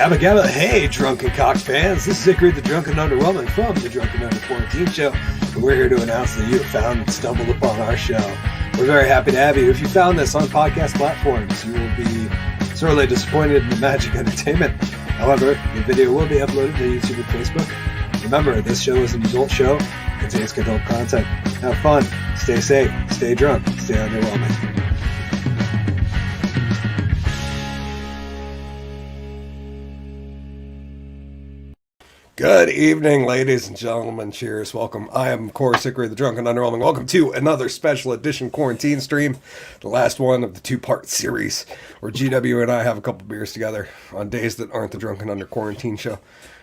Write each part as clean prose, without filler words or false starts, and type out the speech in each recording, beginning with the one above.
Gabba Gabba, hey drunken cock fans, this is Hickory the Drunken Underwhelming from the Drunken Under Quarantine Show, and we're here to announce that you have found and stumbled upon our show. We're very happy to have you. If you found this on podcast platforms, you will be sorely disappointed in the magic entertainment. However, the video will be uploaded to YouTube and Facebook. Remember, this show is an adult show, contains adult content. Have fun, stay safe, stay drunk, stay underwhelming. Good evening, ladies and gentlemen. Cheers. Welcome. I am, of course, Hickory the Drunken Underwhelming. Welcome to another special edition quarantine stream, the last one of the two-part series where GW and I have a couple beers together on days that aren't the Drunken Under Quarantine Show.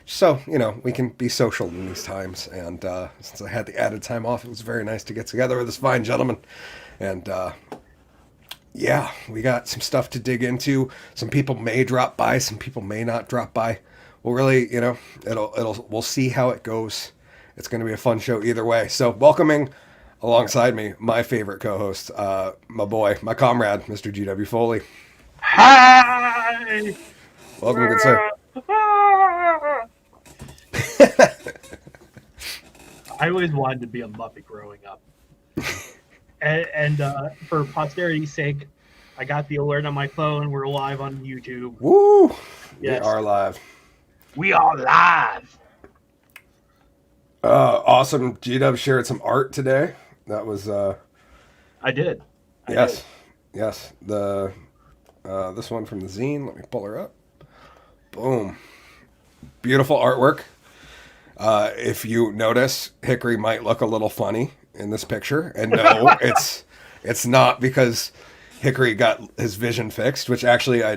So, you know, we can be social in these times. And since I had the added time off, it was very nice to get together with this fine gentleman. And yeah, we got some stuff to dig into. Some people may drop by, some people may not drop by. We'll really, you know, we'll see how it goes. It's going to be a fun show either way. So welcoming alongside me, my favorite co-host, my boy, my comrade, Mr. GW Foley. Hi! Welcome, good sir. I always wanted to be a Muppet growing up. and for posterity's sake, I got the alert on my phone. We're live on YouTube. Woo! Yes. We are live. We are live. Awesome. GW shared some art today. That was I did. Yes. The this one from the zine. Let me pull her up. Boom. Beautiful artwork. If you notice, Hickory might look a little funny in this picture, and no, it's not because Hickory got his vision fixed, which actually I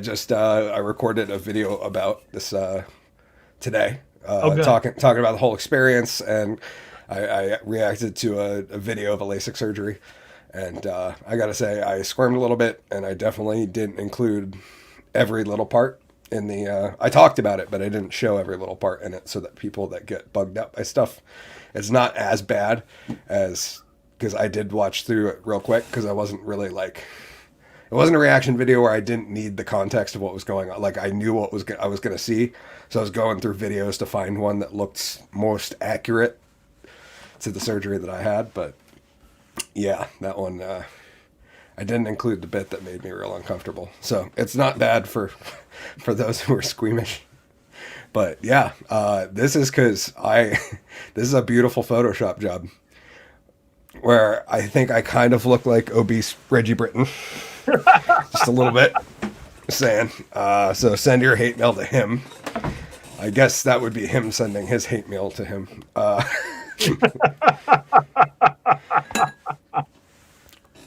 recorded a video about this today, talking about the whole experience, and I reacted to a video of a LASIK surgery, and I gotta say I squirmed a little bit, and I definitely didn't include every little part in the I talked about it, but I didn't show every little part in it so that people that get bugged out by stuff, it's not as bad as, because I did watch through it real quick because I wasn't really like, it wasn't a reaction video where I didn't need the context of what was going on. Like, I knew what I was going to see. So I was going through videos to find one that looked most accurate to the surgery that I had. But yeah, that one, I didn't include the bit that made me real uncomfortable. So it's not bad for those who are squeamish. But yeah, this is because this is a beautiful Photoshop job where I think I kind of look like obese Reggie Britton. Just a little bit. Saying. So send your hate mail to him. I guess that would be him sending his hate mail to him.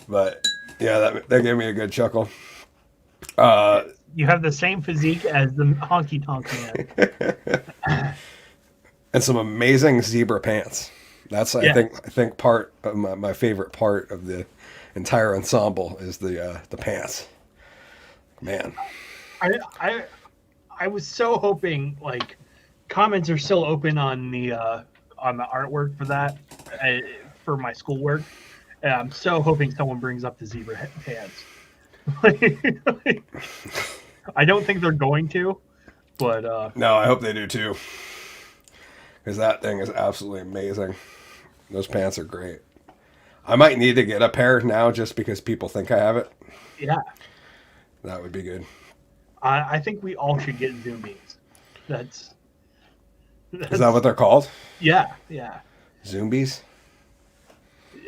But yeah, that gave me a good chuckle. You have the same physique as the honky tonk man. And some amazing zebra pants. That's I think part of my favorite part of the entire ensemble is the pants. Man, I was so hoping, like, comments are still open on the artwork for that for my schoolwork. I'm so hoping someone brings up the zebra pants. I don't think they're going to, but no, I hope they do too, because that thing is absolutely amazing. Those pants are great. I might need to get a pair now just because people think I have it. Yeah. That would be good. I think we all should get Zoomies. That's Is that what they're called? Yeah. Zombies?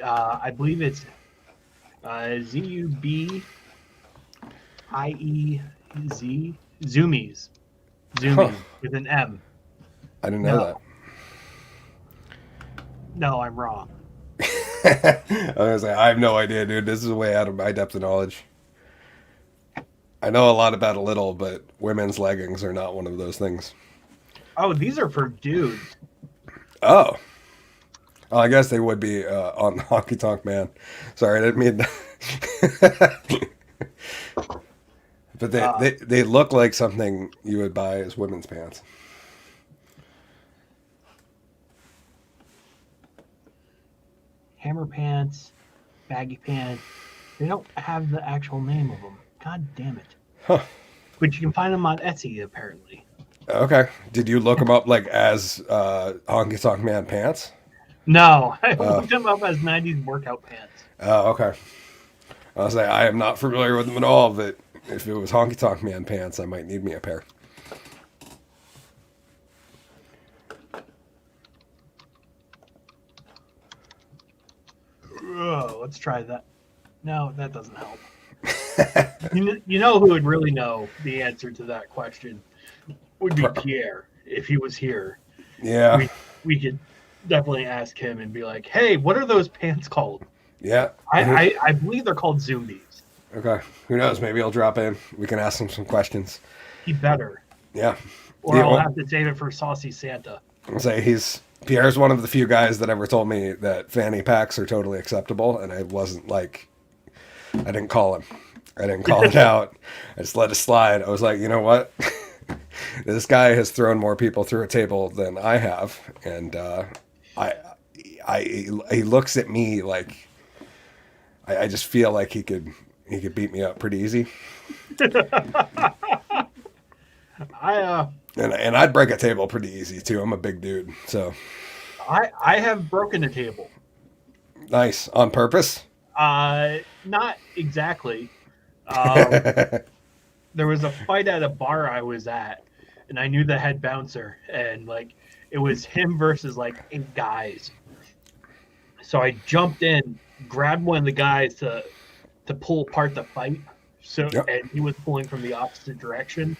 I believe it's Zubiez. Zoomies. Zoomies with an M. I didn't know that. No, I'm wrong. I was gonna say, I have no idea, dude. This is way out of my depth of knowledge. I know a lot about a little, but women's leggings are not one of those things. Oh, these are for dudes. Oh. Well, I guess they would be on Honky Tonk Man. Sorry, I didn't mean that. But they look like something you would buy as women's pants. Hammer pants, baggy pants. They don't have the actual name of them. God damn it. Huh. But you can find them on Etsy, apparently. Okay. Did you look him up like as Honky Tonk Man Pants? No, I Uh, looked him up as 90s workout pants. oh, okay. I was like, I am not familiar with them at all, but if it was Honky Tonk Man Pants, I might need me a pair. Ugh, let's try that. No, that doesn't help. You know who would really know the answer to that question would be Pierre if he was here. Yeah. We could definitely ask him and be like, "Hey, what are those pants called?" Yeah. I believe they're called Zoomies. Okay. Who knows? Maybe he'll drop in. We can ask him some questions. He better, Yeah. or I'll have to save it for Saucy Santa. I'll say Pierre's one of the few guys that ever told me that fanny packs are totally acceptable, and I wasn't like, I didn't call him. I didn't call it out. I just let it slide. I was like, you know what? This guy has thrown more people through a table than I have, and I, he looks at me like I just feel like he could beat me up pretty easy. I And I'd break a table pretty easy too. I'm a big dude, so I have broken a table. nice on purpose. Not exactly. There was a fight at a bar I was at, and I knew the head bouncer, and like it was him versus like 8 guys. So I jumped in, grabbed one of the guys to pull apart the fight. So Yep. and he was pulling from the opposite direction.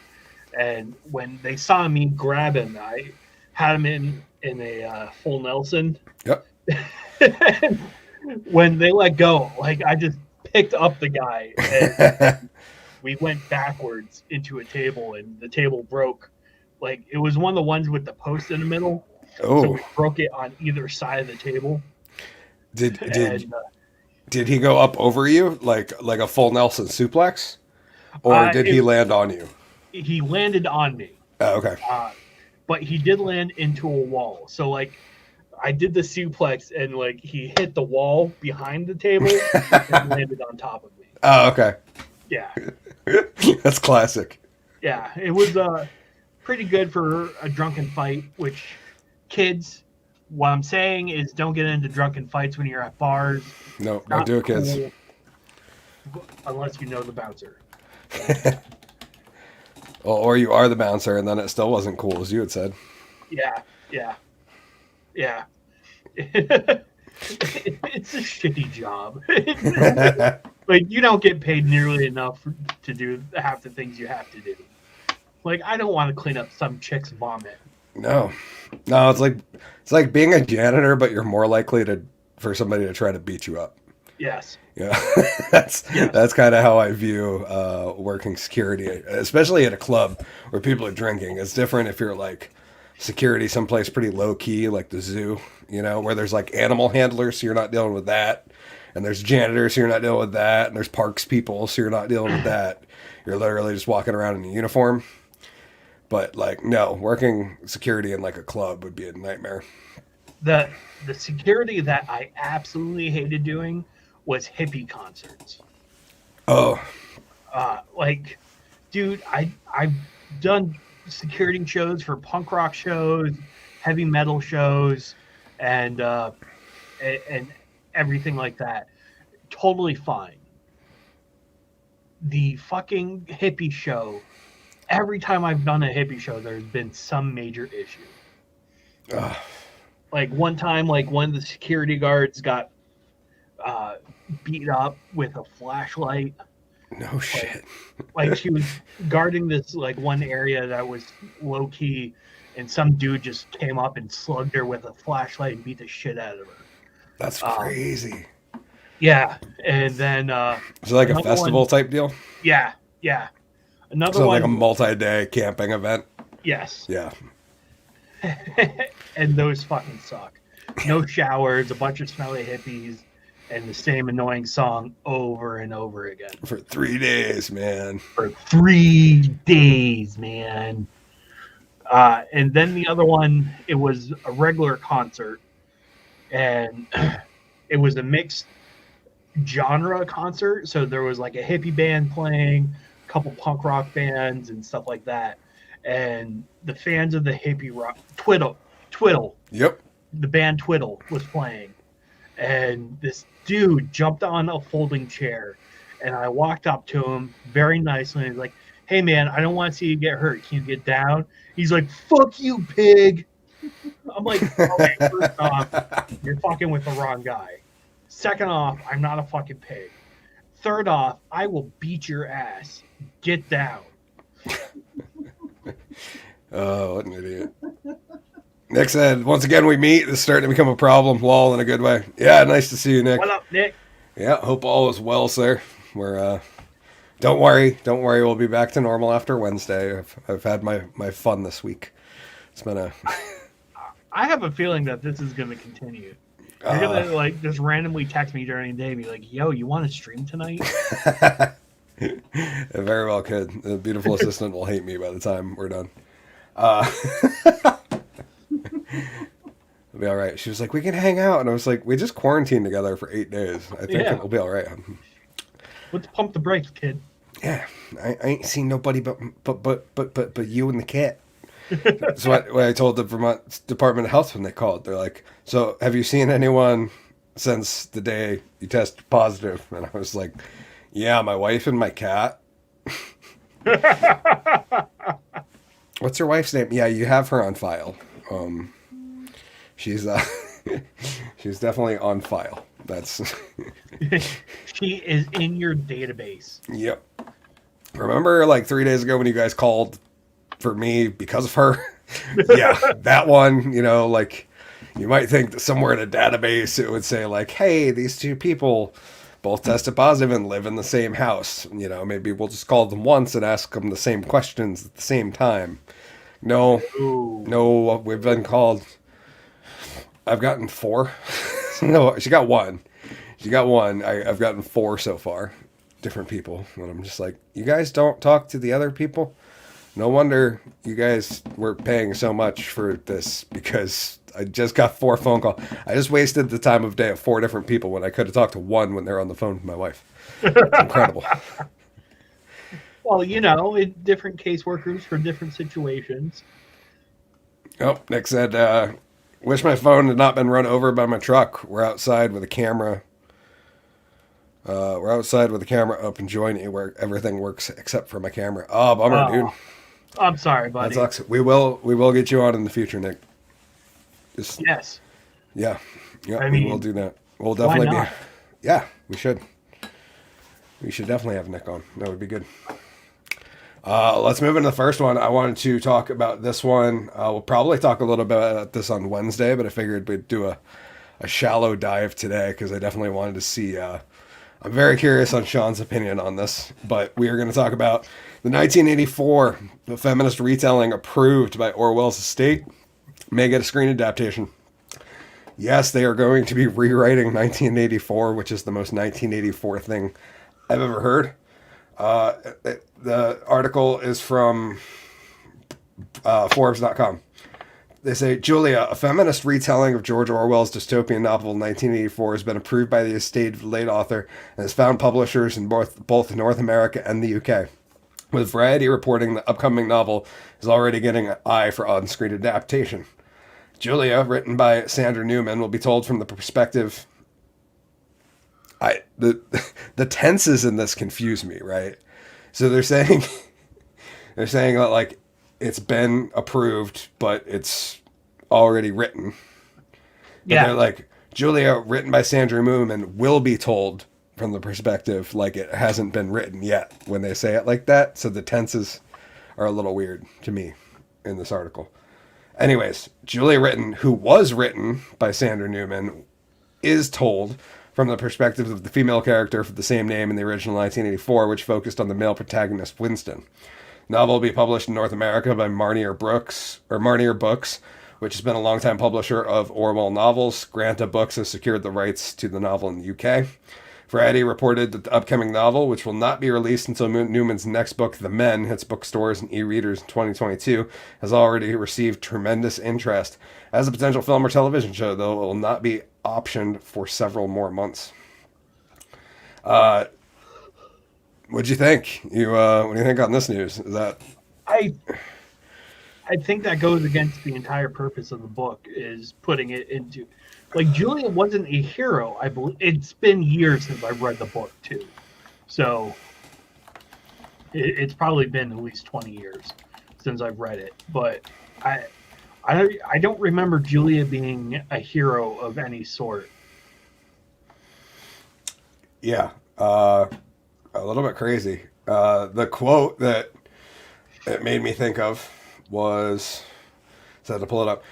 And when they saw me grab him, I had him in a full Nelson. Yep. And when they let go, like I just picked up the guy and we went backwards into a table, and the table broke. Like it was one of the ones with the post in the middle, so we broke it on either side of the table. Did he go up over you like a full Nelson suplex, or did he land on you? He landed on me. Oh, okay. But he did land into a wall. So like I did the suplex, and like he hit the wall behind the table and landed on top of me. Oh, okay. Yeah. That's classic. Yeah, it was pretty good for a drunken fight, which kids, what I'm saying is don't get into drunken fights when you're at bars. No, don't do it, kids. Cool, unless you know the bouncer. Well, or you are the bouncer, and then it still wasn't cool, as you had said. Yeah. It's a shitty job. Like you don't get paid nearly enough to do half the things you have to do. Like I don't want to clean up some chick's vomit. No, it's like being a janitor, but you're more likely for somebody to try to beat you up. Yes. Yeah, that's kind of how I view working security, especially at a club where people are drinking. It's different if you're like security someplace pretty low key, like the zoo, where there's like animal handlers, so you're not dealing with that, and there's janitors, so you're not dealing with that, and there's parks people, so you're not dealing with that. You're literally just walking around in a uniform. But like, no, working security in like a club would be a nightmare. The security that I absolutely hated doing was hippie concerts. Oh, Like, dude, I've done security shows for punk rock shows, heavy metal shows, and everything like that. Totally fine. The fucking hippie show. Every time I've done a hippie show, there's been some major issue. Like one time, like one of the security guards got beat up with a flashlight. no shit. Like she was guarding this like one area that was low key, and some dude just came up and slugged her with a flashlight and beat the shit out of her. That's crazy. Yeah, and then is it like a festival type deal? Yeah. Another So one, like a multi-day camping event. yes. Yeah. And those fucking suck. No showers, a bunch of smelly hippies, and the same annoying song over and over again. For 3 days, man. For 3 days, man. And then the other one, it was a regular concert, and it was a mixed genre concert. So there was like a hippie band playing, a couple punk rock bands, and stuff like that. and the fans of the hippie rock Twiddle, Yep. the band Twiddle was playing, and this dude jumped on a folding chair, and I walked up to him very nicely and was like, "Hey man, I don't want to see you get hurt. Can you get down?" He's like, "Fuck you, pig." I'm like, okay, first off, you're fucking with the wrong guy. Second off, I'm not a fucking pig. Third off, I will beat your ass. Get down. Oh, what an idiot. Nick said, once again we meet. This is starting to become a problem. Lol, in a good way. Yeah, nice to see you, Nick. What up, Nick? Yeah, hope all is well, sir. We're, don't worry. We'll be back to normal after Wednesday. I've had my fun this week. It's been a... I have a feeling that this is going to continue. You're going to, like, just randomly text me during the day and be like, yo, you want to stream tonight? It very well could. The beautiful assistant will hate me by the time we're done. It'll be all right. She was like, we can hang out. And I was like, we just quarantined together for 8 days. I think it will be all right. Let's pump the brakes, kid. Yeah. I ain't seen nobody but you and the cat. So what I told the Vermont Department of Health when they called, they're like, so have you seen anyone since the day you tested positive? And I was like, yeah, my wife and my cat. What's your wife's name? Yeah, you have her on file. She's she's definitely on file. That's she is in your database. Yep. Remember like 3 days ago when you guys called for me because of her? Yeah, that one, you know, like you might think that somewhere in a database it would say like, hey, these two people both tested positive and live in the same house. You know, maybe we'll just call them once and ask them the same questions at the same time. No, we've been called. I've gotten 4. No, she got 1. I've gotten 4 so far. Different people. And I'm just like, you guys don't talk to the other people? No wonder you guys were paying so much for this, because I just got 4 phone calls. I just wasted the time of day of 4 different people when I could have talked to 1 when they're on the phone with my wife. It's incredible. Well, you know, different caseworkers for different situations. Oh, Nick said, wish my phone had not been run over by my truck. We're outside with a camera. Up enjoying it where everything works except for my camera. Oh, bummer, dude. I'm sorry, buddy. That sucks. We will get you on in the future, Nick. Yes. Yeah. Yeah, I mean, we will do that. We'll definitely why not? Yeah, we should. We should definitely have Nick on. That would be good. Let's move into the first one. I wanted to talk about this one. We'll probably talk a little bit about this on Wednesday, but I figured we'd do a shallow dive today because I definitely wanted to see. I'm very curious on Sean's opinion on this, but we are going to talk about the 1984, the feminist retelling approved by Orwell's estate, may get a screen adaptation. Yes, they are going to be rewriting 1984, which is the most 1984 thing I've ever heard. The article is from Forbes.com. They say, Julia, a feminist retelling of George Orwell's dystopian novel 1984 has been approved by the estate of the late author and has found publishers in both North America and the UK. With Variety reporting the upcoming novel is already getting an eye for on-screen adaptation. Julia, written by Sandra Newman, will be told from the perspective... The tenses in this confuse me, right? So they're saying that like it's been approved, but it's already written. But they're like, Julia, written by Sandra Newman, will be told from the perspective like it hasn't been written yet when they say it like that. So the tenses are a little weird to me in this article. Anyways, Julia Written, who was written by Sandra Newman, is told from the perspective of the female character of the same name in the original 1984, which focused on the male protagonist, Winston. The novel will be published in North America by Marnier Books, which has been a longtime publisher of Orwell novels. Granta Books has secured the rights to the novel in the UK. Variety reported that the upcoming novel, which will not be released until Newman's next book, The Men, hits bookstores and e-readers in 2022, has already received tremendous interest. As a potential film or television show, though, it will not be optioned for several more months. What'd you think? What do you think on this news? Is that... I think that goes against the entire purpose of the book, is putting it into, like, Julia wasn't a hero. I believe it's been years since I've read the book too, so it's probably been at least 20 years since I've read it. But I I don't remember Julia being a hero of any sort. Yeah, a little bit crazy. The quote that it made me think of was, so I had to pull it up.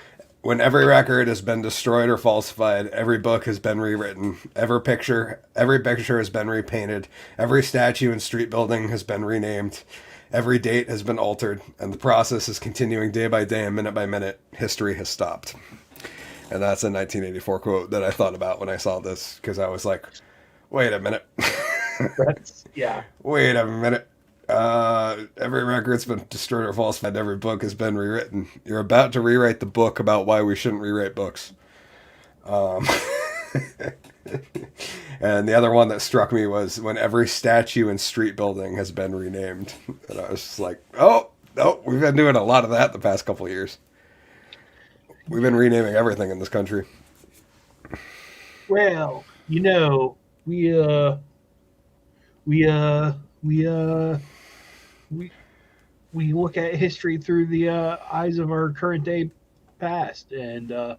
When every record has been destroyed or falsified, every book has been rewritten, every picture has been repainted, every statue and street building has been renamed, every date has been altered, and the process is continuing day by day and minute by minute. History has stopped. And that's a 1984 quote that I thought about when I saw this, because I was like, wait a minute. That's yeah. Wait a minute. Every record's been destroyed or falsified. Every book has been rewritten. You're about to rewrite the book about why we shouldn't rewrite books. Um, and the other one that struck me was when every statue and street building has been renamed. And I was just like, oh, no, we've been doing a lot of that the past couple of years. We've been renaming everything in this country. Well, you know, we we we look at history through the eyes of our current day past, and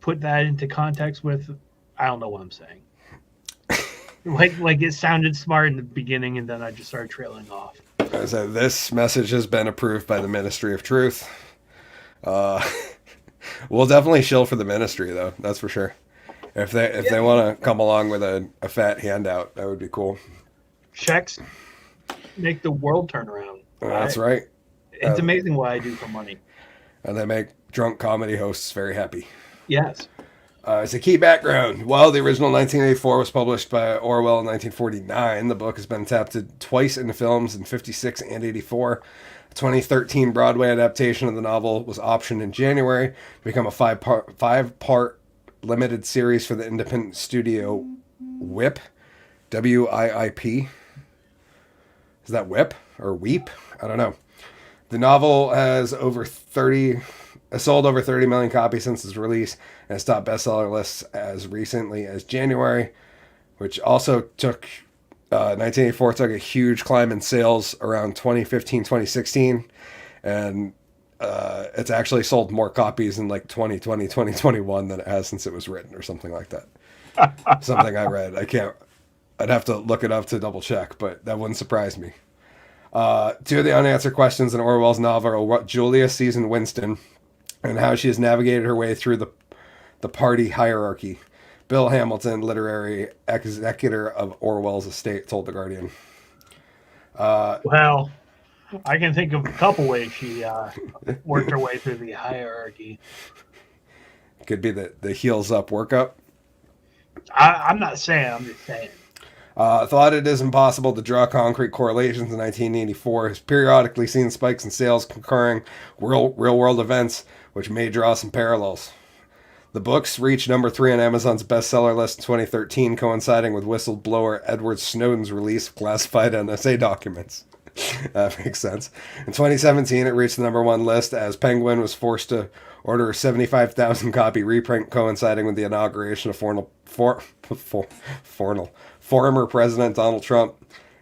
put that into context with, I don't know what I'm saying. Like it sounded smart in the beginning, and then I just started trailing off. I said, this message has been approved by the Ministry of Truth. Uh, we'll definitely shill for the ministry, though. That's for sure. If they want to come along with a fat handout, that would be cool. Checks make the world turn around. That's right. It's amazing what I do for money. And they make drunk comedy hosts very happy. Yes. As a key background, while the original 1984 was published by Orwell in 1949, the book has been adapted twice into films in 56 and 84. A 2013 Broadway adaptation of the novel was optioned in January to become a five-part limited series for the independent studio WIP. WIIP. Is that WIP or WEEP? I don't know. The novel has sold over 30 million copies since its release and has topped bestseller lists as recently as January, which also took 1984 took a huge climb in sales around 2015, 2016, and it's actually sold more copies in like 2020, 2021 than it has since it was written, or something like that. Something I read. I'd have to look it up to double check, but that wouldn't surprise me. Two of the unanswered questions in Orwell's novel are what Julia sees in Winston and how she has navigated her way through the party hierarchy. Bill Hamilton, literary executor of Orwell's estate, told The Guardian. Well, I can think of a couple ways she worked her way through the hierarchy. Could be the heels up workup. I'm not saying, I'm just saying. Thought it is impossible to draw concrete correlations in 1984. Has periodically seen spikes in sales concurring real-world events, which may draw some parallels. The books reached number 3 on Amazon's bestseller list in 2013, coinciding with whistleblower Edward Snowden's release of classified NSA documents. That makes sense. In 2017, it reached the number 1 list as Penguin was forced to order a 75,000 copy reprint, coinciding with the inauguration of former President Donald Trump.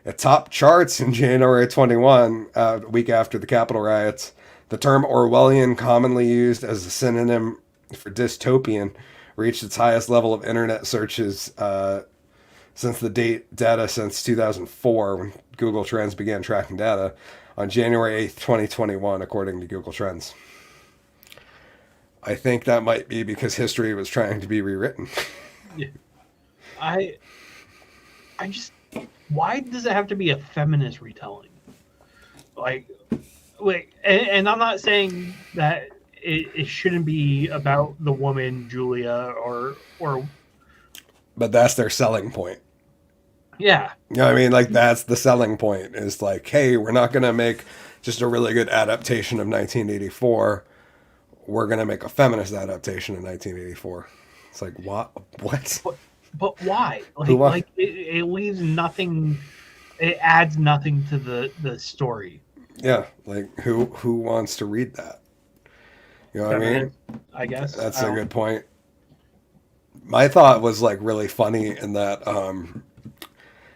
It topped charts in January 21, a week after the Capitol riots. The term Orwellian, commonly used as a synonym for dystopian, reached its highest level of internet searches since the data since 2004, when Google Trends began tracking data, on January 8th, 2021, according to Google Trends. I think that might be because history was trying to be rewritten. Yeah. I just, why does it have to be a feminist retelling? Like, and I'm not saying that it shouldn't be about the woman Julia or. But that's their selling point. Yeah. You know what I mean? Like, that's the selling point. Is like, hey, we're not going to make just a really good adaptation of 1984. We're going to make a feminist adaptation of 1984. It's like, what? But why? Like it leaves nothing. It adds nothing to the story. Yeah, like who wants to read that? You know what I mean? Feminist, I guess. That's I a don't. good point. My thought was like really funny in that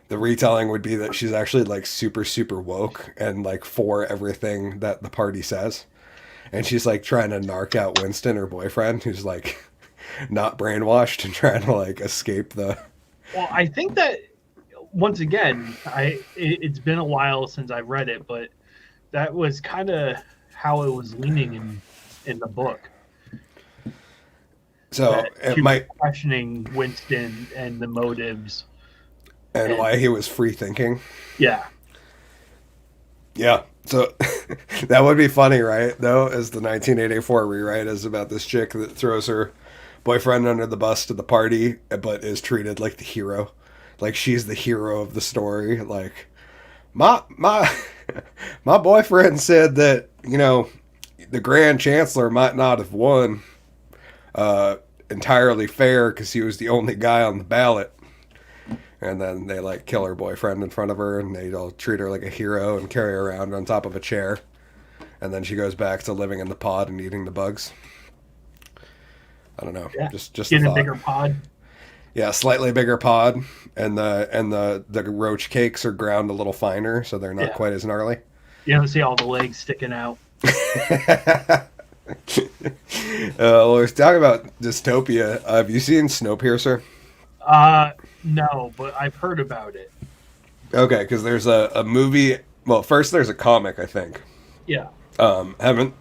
the retelling would be that she's actually like super super woke and like for everything that the party says, and she's like trying to narc out Winston, her boyfriend, who's like not brainwashed and trying to like escape the. Well, I think that once again, it's been a while since I've read it, but that was kind of how it was leaning in the book. So That it she was might, questioning Winston and the motives. and And why he was free thinking. yeah, Yeah. So that would be funny, right? Though, as the 1984 rewrite is about this chick that throws her boyfriend under the bus to the party, but is treated like the hero. Like she's the hero of the story. Like my my boyfriend said that, you know, the Grand Chancellor might not have won entirely fair because he was the only guy on the ballot. And then they like kill her boyfriend in front of her, and they all treat her like a hero and carry her around on top of a chair. And then she goes back to living in the pod and eating the bugs. I don't know, yeah. just a Get a thought. bigger pod. Yeah, slightly bigger pod, and the roach cakes are ground a little finer, so they're not Yeah, quite as gnarly. you don't see all the legs sticking out. Well, let's talk about dystopia. Have you seen Snowpiercer? No, but I've heard about it. Okay, because there's a movie. Well, first there's a comic, I think. Yeah, Haven't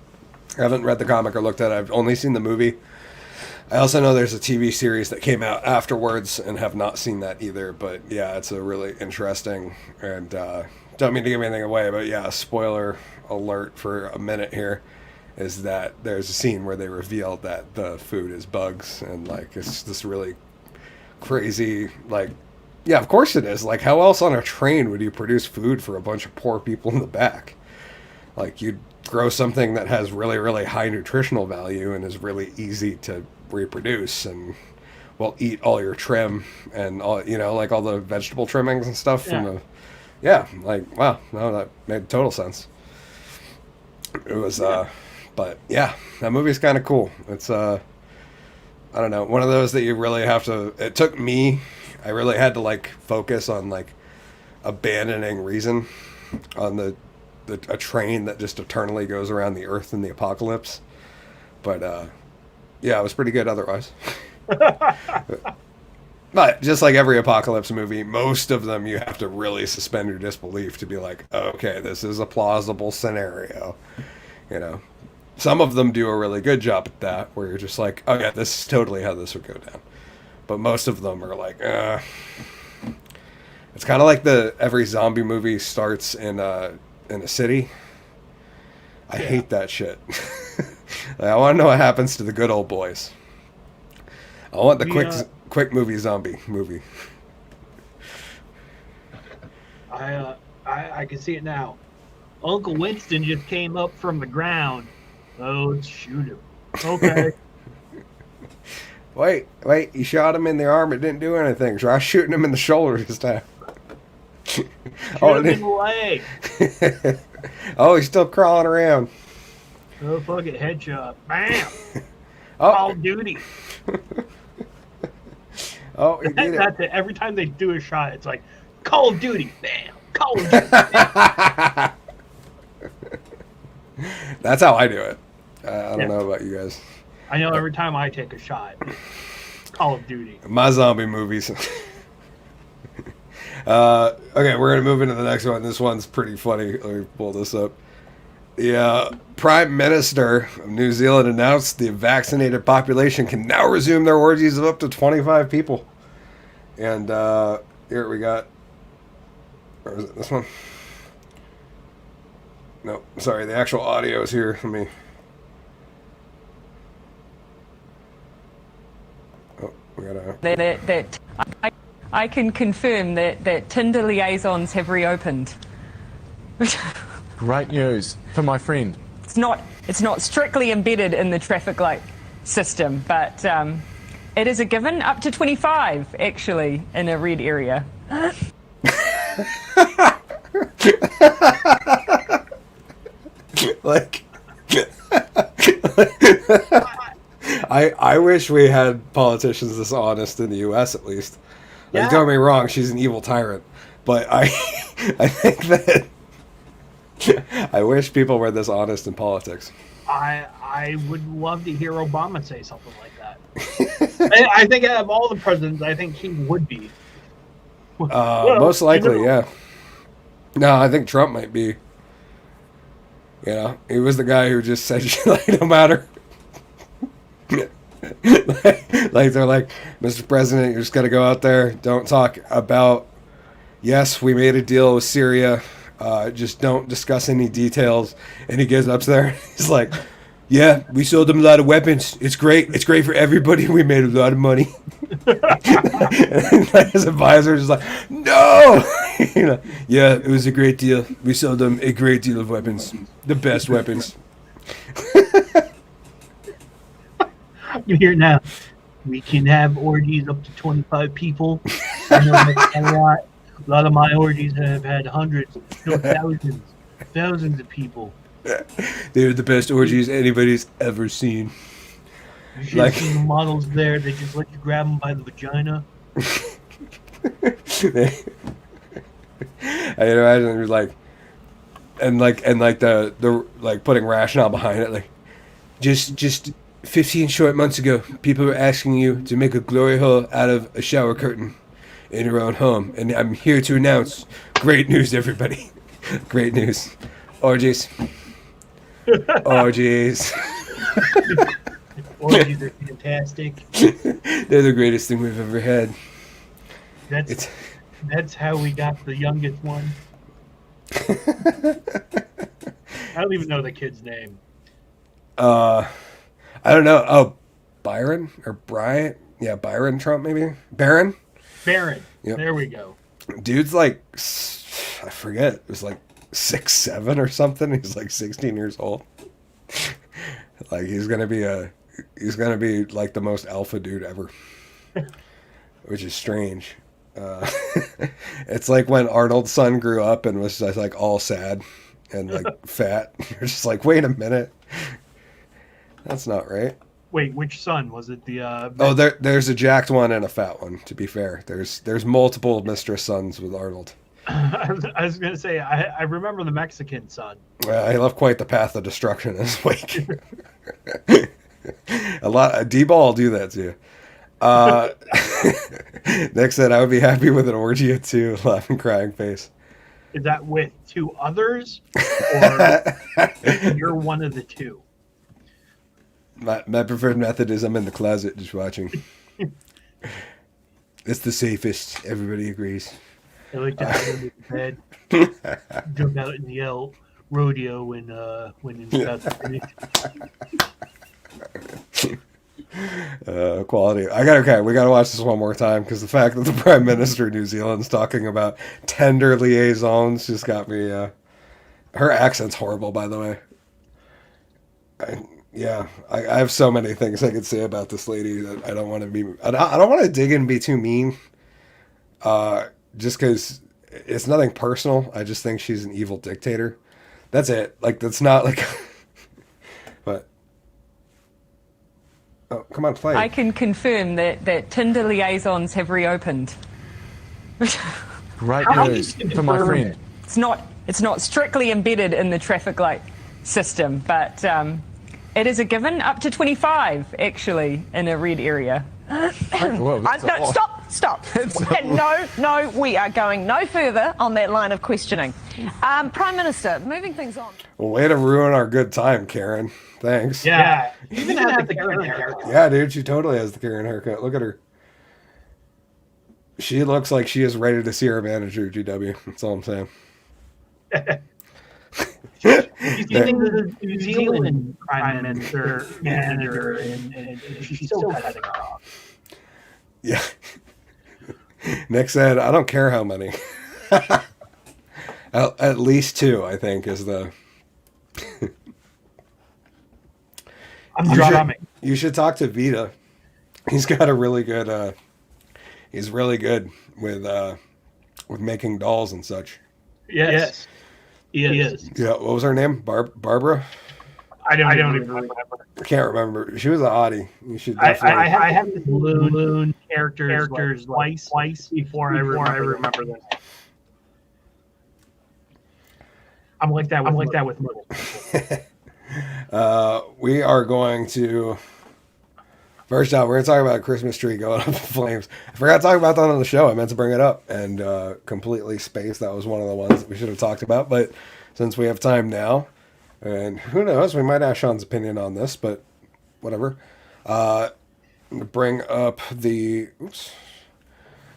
read the comic or looked at it. I've only seen the movie. I also know there's a TV series that came out afterwards and have not seen that either. But yeah, it's a really interesting and don't mean to give anything away, but yeah, spoiler alert for a minute here is that there's a scene where they reveal that the food is bugs and like it's this really crazy like yeah, of course it is. Like how else on a train would you produce food for a bunch of poor people in the back? Like you'd grow something that has really really high nutritional value and is really easy to reproduce and will eat all your trim and all you know like all the vegetable trimmings and stuff from yeah, the yeah like wow no that made total sense. It was yeah. but yeah, that movie's kind of cool. It's I don't know, one of those that you really have to it took me I really had to like focus on like abandoning reason on the a train that just eternally goes around the earth in the apocalypse. But yeah, it was pretty good otherwise. But just like every apocalypse movie, most of them you have to really suspend your disbelief to be like, okay, this is a plausible scenario. You know, some of them do a really good job at that, where you're just like, oh yeah, this is totally how this would go down. But most of them are like, it's kind of like the every zombie movie starts in a city. I Yeah. hate that shit. Like, I want to know what happens to the good old boys. I want the We, quick movie zombie movie. I can see it now. Uncle Winston just came up from the ground. Oh, let's shoot him. Okay. Wait, you shot him in the arm. It didn't do anything. Try shooting him in the shoulder this time. Shoot Oh, him in the leg. oh, he's still crawling around. Oh, fuck it. Headshot. Bam. Call Oh, of Duty. oh, he did it. That's it. Every time they do a shot, it's like, Call of Duty. Bam. Call of Duty. Bam. That's how I do it. I don't Yeah. know about you guys. I know every time I take a shot, Call of Duty. My zombie movies. Okay, we're gonna move into the next one. This one's pretty funny. Let me pull this up. The Prime Minister of New Zealand announced the vaccinated population can now resume their orgies of up to 25 people. And here we got. Or is it this one? No, sorry, the actual audio is here. Let me. Oh, we gotta. that I can confirm that Tinder liaisons have reopened. Great news for my friend. It's not strictly embedded in the traffic light system, but it is a given up to 25 actually in a red area. I wish we had politicians this honest in the U.S. at least. Like, Yeah. don't get me wrong, she's an evil tyrant, but I think that I wish people were this honest in politics. I would love to hear Obama say something like that. I think out of all the presidents, I think he would be. Well, Most likely, you know, yeah. No, I think Trump might be. You know, he was the guy who just said, like, no matter. like they're like, Mr. President, you're just gonna go out there. Don't talk about. Yes, we made a deal with Syria. Just don't discuss any details. And he goes up there. He's like, yeah, we sold them a lot of weapons. It's great. It's great for everybody. We made a lot of money. And his advisor is like, no. You know, yeah, it was a great deal. We sold them a great deal of weapons. The best weapons. You hear it now. We can have orgies up to 25 people. I know that's a lot. A lot of my orgies have had hundreds, no, thousands of people. They're the best orgies anybody's ever seen. You should have seen the models there. They just let you grab them by the vagina. I can imagine like the like putting rationale behind it, like just 15 short months ago, people were asking you to make a glory hole out of a shower curtain in your own home, and I'm here to announce great news, everybody. Great news. Orgies. Orgies. Orgies are fantastic. They're the greatest thing we've ever had. That's how we got the youngest one. I don't even know the kid's name. I don't know. Oh, Byron or Bryant? Yeah, Byron Trump maybe. Barron. Barron. Yep. There we go. Dude's like, I forget. It was like 6'7" or something. He's like 16 years old. Like he's gonna be like the most alpha dude ever, which is strange. It's like when Arnold's son grew up and was just like all sad and like fat. You're just like, wait a minute, that's not right. Wait, which son was it? The Oh, there's a jacked one and a fat one. To be fair, there's multiple mistress sons with Arnold. I was gonna say I remember the Mexican son. He left quite the path of destruction in his wake. D-ball will do that to you. Nick said, I would be happy with an orgy of two, laughing, crying face. Is that with two others, or you're one of the two? My preferred method is I'm in the closet just watching. It's the safest. Everybody agrees. I like to hide under the bed, jump out and yell rodeo when it's about to finish. Quality. We gotta watch this one more time because the fact that the Prime Minister of New Zealand's talking about tender liaisons just got me. Her accent's horrible, by the way. I have so many things I could say about this lady that I don't want to be. I don't want to dig in and be too mean. Just because it's nothing personal. I just think she's an evil dictator. That's it. Like that's not like. But. Oh, come on, play. I can confirm that Tinder liaisons have reopened. Great How news do you for my confirm friend. it? It's not strictly embedded in the traffic light system, but it is a given up to 25 actually in a red area. Well, that's a No, lot. stop. No, we are going no further on that line of questioning. Prime Minister, moving things on. Well, way to ruin our good time, Karen. Thanks. Yeah, even have the Karen haircut. Yeah, dude, she totally has the Karen haircut. Look at her. She looks like she is ready to see her manager, GW. That's all I'm saying. She's using the New Zealand Prime Minister manager, and she's still cutting her off. Yeah. Nick said, I don't care how many. At least two, I think, is the... I'm drumming. You should talk to Vita. He's got a really good... he's really good with making dolls and such. Yes. He is. Yeah, what was her name? Barbara? I don't even remember. I can't remember. She was a hottie. You should I definitely. have the balloon characters like twice before I remember them. I'm like that with movies. We are going to. First off, we're going to talk about a Christmas tree going up in flames. I forgot to talk about that on the show. I meant to bring it up and completely spaced. That was one of the ones that we should have talked about. But since we have time now, and who knows, we might ask Sean's opinion on this, but whatever. I'm going to bring up the. Oops.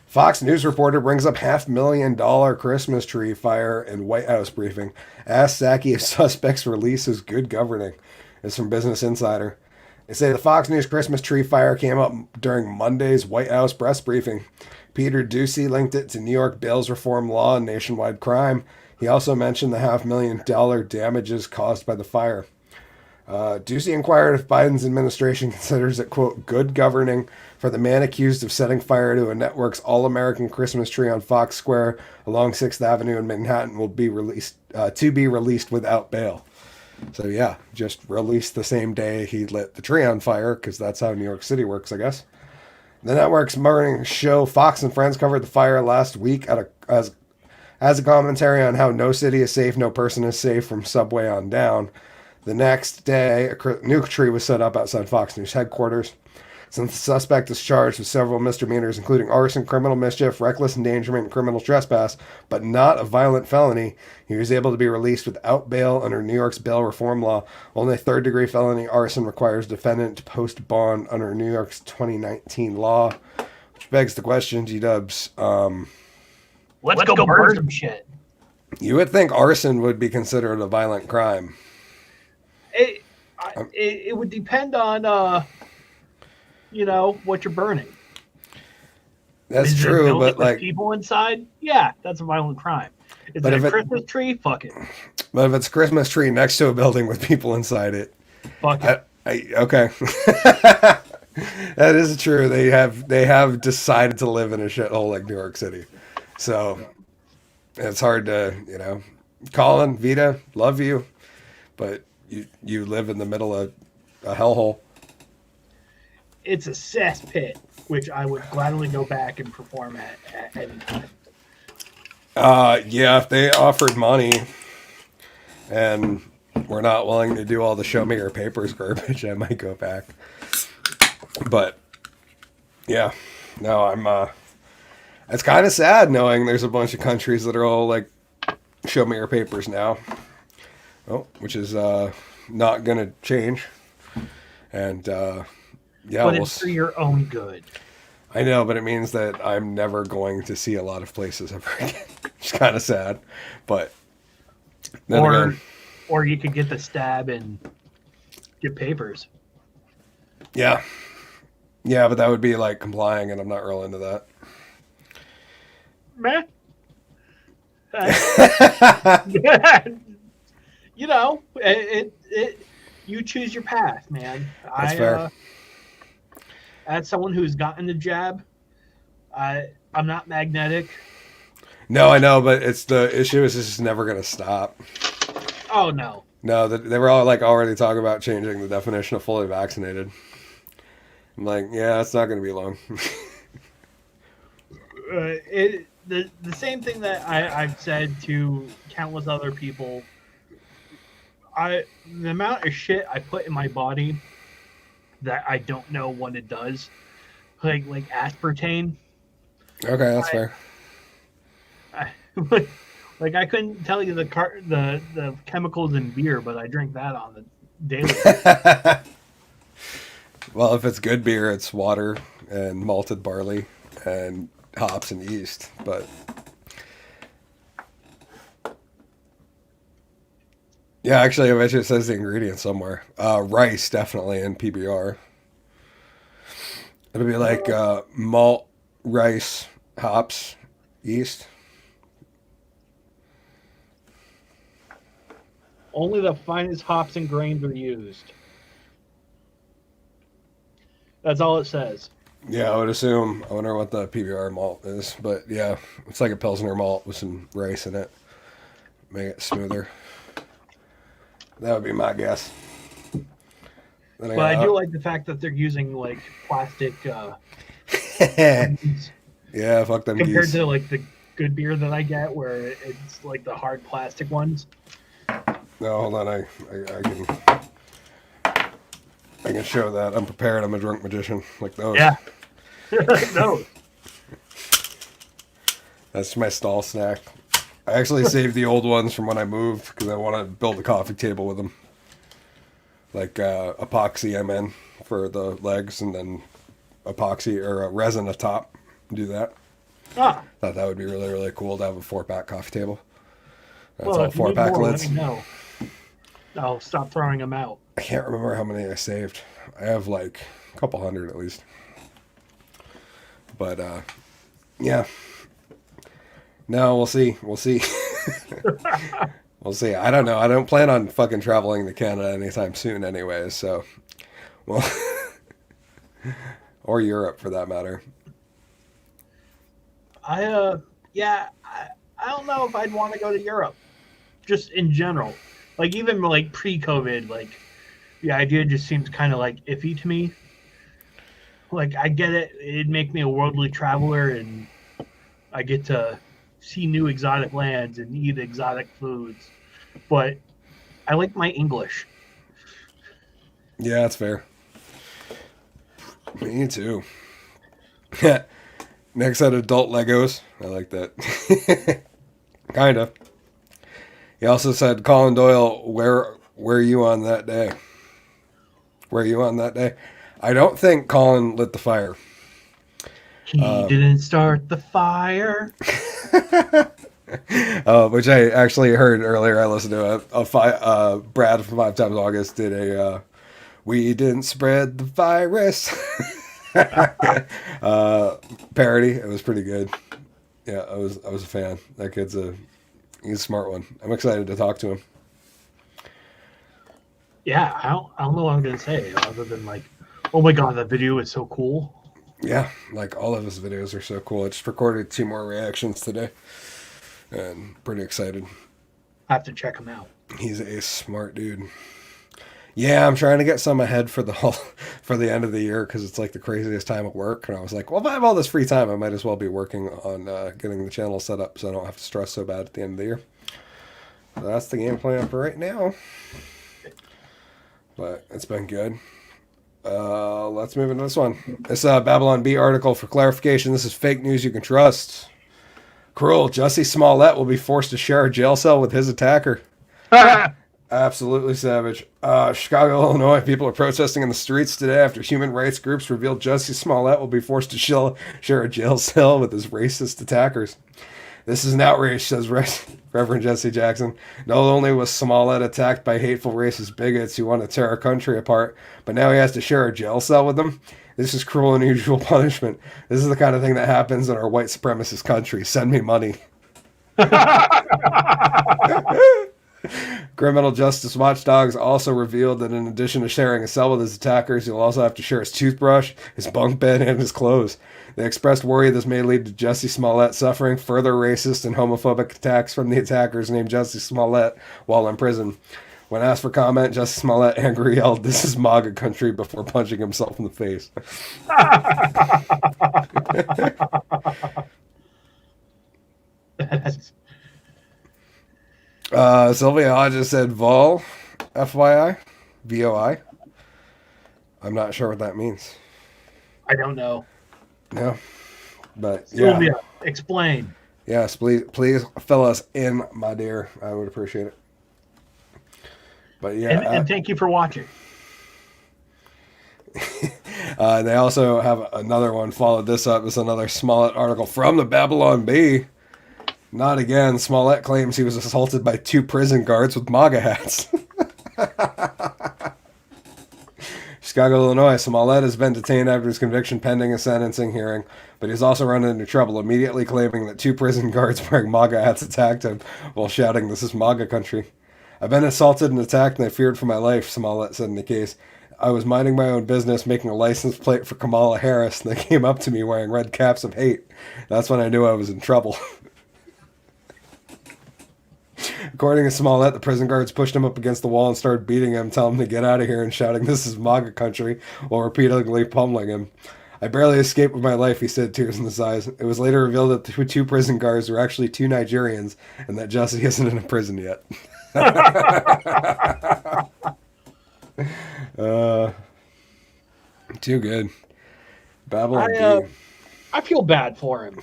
Fox News reporter brings up $500,000 Christmas tree fire in White House briefing. Asks Psaki if suspects release is good governing. It's from Business Insider. They say the Fox News Christmas tree fire came up during Monday's White House press briefing. Peter Doocy linked it to New York bail reform law and nationwide crime. He also mentioned the $500,000 damages caused by the fire. Doocy inquired if Biden's administration considers it, quote, good governing for the man accused of setting fire to a network's all-American Christmas tree on Fox Square along 6th Avenue in Manhattan will be released without bail. So yeah, just released the same day he lit the tree on fire, because that's how New York City works, I guess. The network's morning show Fox and Friends covered the fire last week as a commentary on how no city is safe, no person is safe from Subway on down. The next day, a new tree was set up outside Fox News headquarters. Since the suspect is charged with several misdemeanors, including arson, criminal mischief, reckless endangerment, and criminal trespass, but not a violent felony, he was able to be released without bail under New York's bail reform law. Only third-degree felony arson requires defendant to post bond under New York's 2019 law. Which begs the question, G-dubs. Let's go burn some shit. You would think arson would be considered a violent crime. It would depend on what you're burning. That's true, but like people inside, yeah, that's a violent crime. Is it a Christmas tree? Fuck it. But if it's a Christmas tree next to a building with people inside it, fuck it. Okay, that is true. They have decided to live in a shithole like New York City, so it's hard to Colin, Vita, love you, but you live in the middle of a hellhole. It's a cesspit, which I would gladly go back and perform at any time. Yeah, if they offered money and we're not willing to do all the show me your papers garbage, I might go back. But yeah, no, it's kind of sad knowing there's a bunch of countries that are all like, show me your papers now. Oh, which is not going to change. And yeah, but it's for your own good. I know, but it means that I'm never going to see a lot of places ever again. It's kind of sad, but or you could get the stab and get papers. Yeah, but that would be like complying, and I'm not real into that. Meh. You choose your path, man. That's fair. As someone who's gotten the jab, I'm not magnetic. No, I know, but the issue is this is never going to stop. Oh, no. No, they were all like already talking about changing the definition of fully vaccinated. I'm like, yeah, it's not going to be long. The same thing that I've said to countless other people. The amount of shit I put in my body that I don't know what it does, like aspartame. Okay, that's fair. Like I couldn't tell you the chemicals in beer, but I drink that on the daily. Well, if it's good beer, it's water and malted barley and hops and yeast, but yeah, actually, I bet you it says the ingredients somewhere. Rice, definitely, in PBR. It'll be like malt, rice, hops, yeast. Only the finest hops and grains are used. That's all it says. Yeah, I would assume. I wonder what the PBR malt is. But yeah, it's like a Pilsner malt with some rice in it. Make it smoother. That would be my guess. But I do like the fact that they're using like plastic Yeah, fuck them compared geese. to like the good beer that I get, where it's like the hard plastic ones. No, hold on. I can show that. I'm prepared. I'm a drunk magician. Like those. Yeah. No. That's my stall snack. I actually saved the old ones from when I moved because I want to build a coffee table with them. Like epoxy MN for the legs and then epoxy or resin atop. Do that. Ah. Thought that would be really, really cool to have a 4-pack coffee table. That's Well, all if you need 4-pack more, lids. let me know. I'll stop throwing them out. I can't remember how many I saved. I have like a couple hundred at least. But yeah. No, we'll see. We'll see. We'll see. I don't know. I don't plan on fucking traveling to Canada anytime soon anyways, so well or Europe for that matter. I don't know if I'd want to go to Europe. Just in general. Like even like pre-COVID, like the idea just seems kind of like iffy to me. Like I get it, it'd make me a worldly traveler and I get to see new exotic lands and eat exotic foods. But I like my English. Yeah, that's fair. Me too. Next set adult Legos. I like that. Kinda. He also said, Colin Doyle, where were you on that day? Were you on that day? I don't think Colin lit the fire. He didn't start the fire. Which I actually heard earlier. I listened to Brad from 5 Times August did a "We Didn't Spread the Virus" parody. It was pretty good. Yeah, I was a fan. That kid's he's a smart one. I'm excited to talk to him. Yeah, I don't know what I'm gonna say other than like, oh my god, that video is so cool. Yeah, like all of his videos are so cool. I just recorded 2 more reactions today, and pretty excited. I have to check him out. He's a smart dude. Yeah, I'm trying to get some ahead for the end of the year because it's like the craziest time at work, and I was like, well, if I have all this free time, I might as well be working on getting the channel set up so I don't have to stress so bad at the end of the year. So that's the game plan for right now. But it's been good. Let's move into this one. This Babylon Bee article for clarification. This is fake news you can trust. Cruel. Jussie Smollett will be forced to share a jail cell with his attacker. Absolutely savage. Chicago, Illinois. People are protesting in the streets today after human rights groups revealed Jussie Smollett will be forced to share a jail cell with his racist attackers. This is an outrage, says Reverend Jesse Jackson. Not only was Smollett attacked by hateful racist bigots who want to tear our country apart, but now he has to share a jail cell with them. This is cruel and unusual punishment. This is the kind of thing that happens in our white supremacist country. Send me money. Criminal Justice Watchdogs also revealed that in addition to sharing a cell with his attackers, he'll also have to share his toothbrush, his bunk bed, and his clothes. They expressed worry this may lead to Jussie Smollett suffering further racist and homophobic attacks from the attackers named Jussie Smollett while in prison. When asked for comment, Jussie Smollett angrily yelled, "This is MAGA country," before punching himself in the face. Sylvia Hodges said Vol, FYI, VOI. I'm not sure what that means. I don't know. No, but yeah. Sylvia, explain. Yes, please fill us in, my dear. I would appreciate it. But yeah, and thank you for watching. They also have another one followed this up. It's another Smollett article from the Babylon Bee. Not again. Smollett claims he was assaulted by 2 prison guards with MAGA hats. Chicago, Illinois. Smollett has been detained after his conviction pending a sentencing hearing, but he's also run into trouble, immediately claiming that 2 prison guards wearing MAGA hats attacked him while shouting, "This is MAGA country." "I've been assaulted and attacked and I feared for my life," Smollett said in the case. "I was minding my own business, making a license plate for Kamala Harris, and they came up to me wearing red caps of hate. That's when I knew I was in trouble." According to Smollett, the prison guards pushed him up against the wall and started beating him, telling him to get out of here and shouting, "This is MAGA country," while repeatedly pummeling him. "I barely escaped with my life," he said, tears in his eyes. It was later revealed that the two prison guards were actually two Nigerians and that Jesse isn't in a prison yet. Too good. Babylon B. I feel bad for him.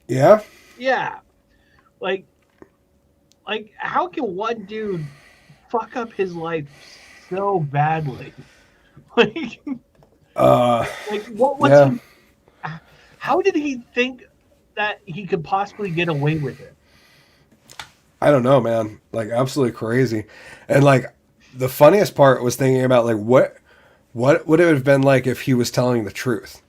Yeah? Yeah. Like how can one dude fuck up his life so badly? Like, what was yeah. how did he think that he could possibly get away with it? I don't know, man. Like, absolutely crazy. And, like, the funniest part was thinking about, like, what would it have been like if he was telling the truth?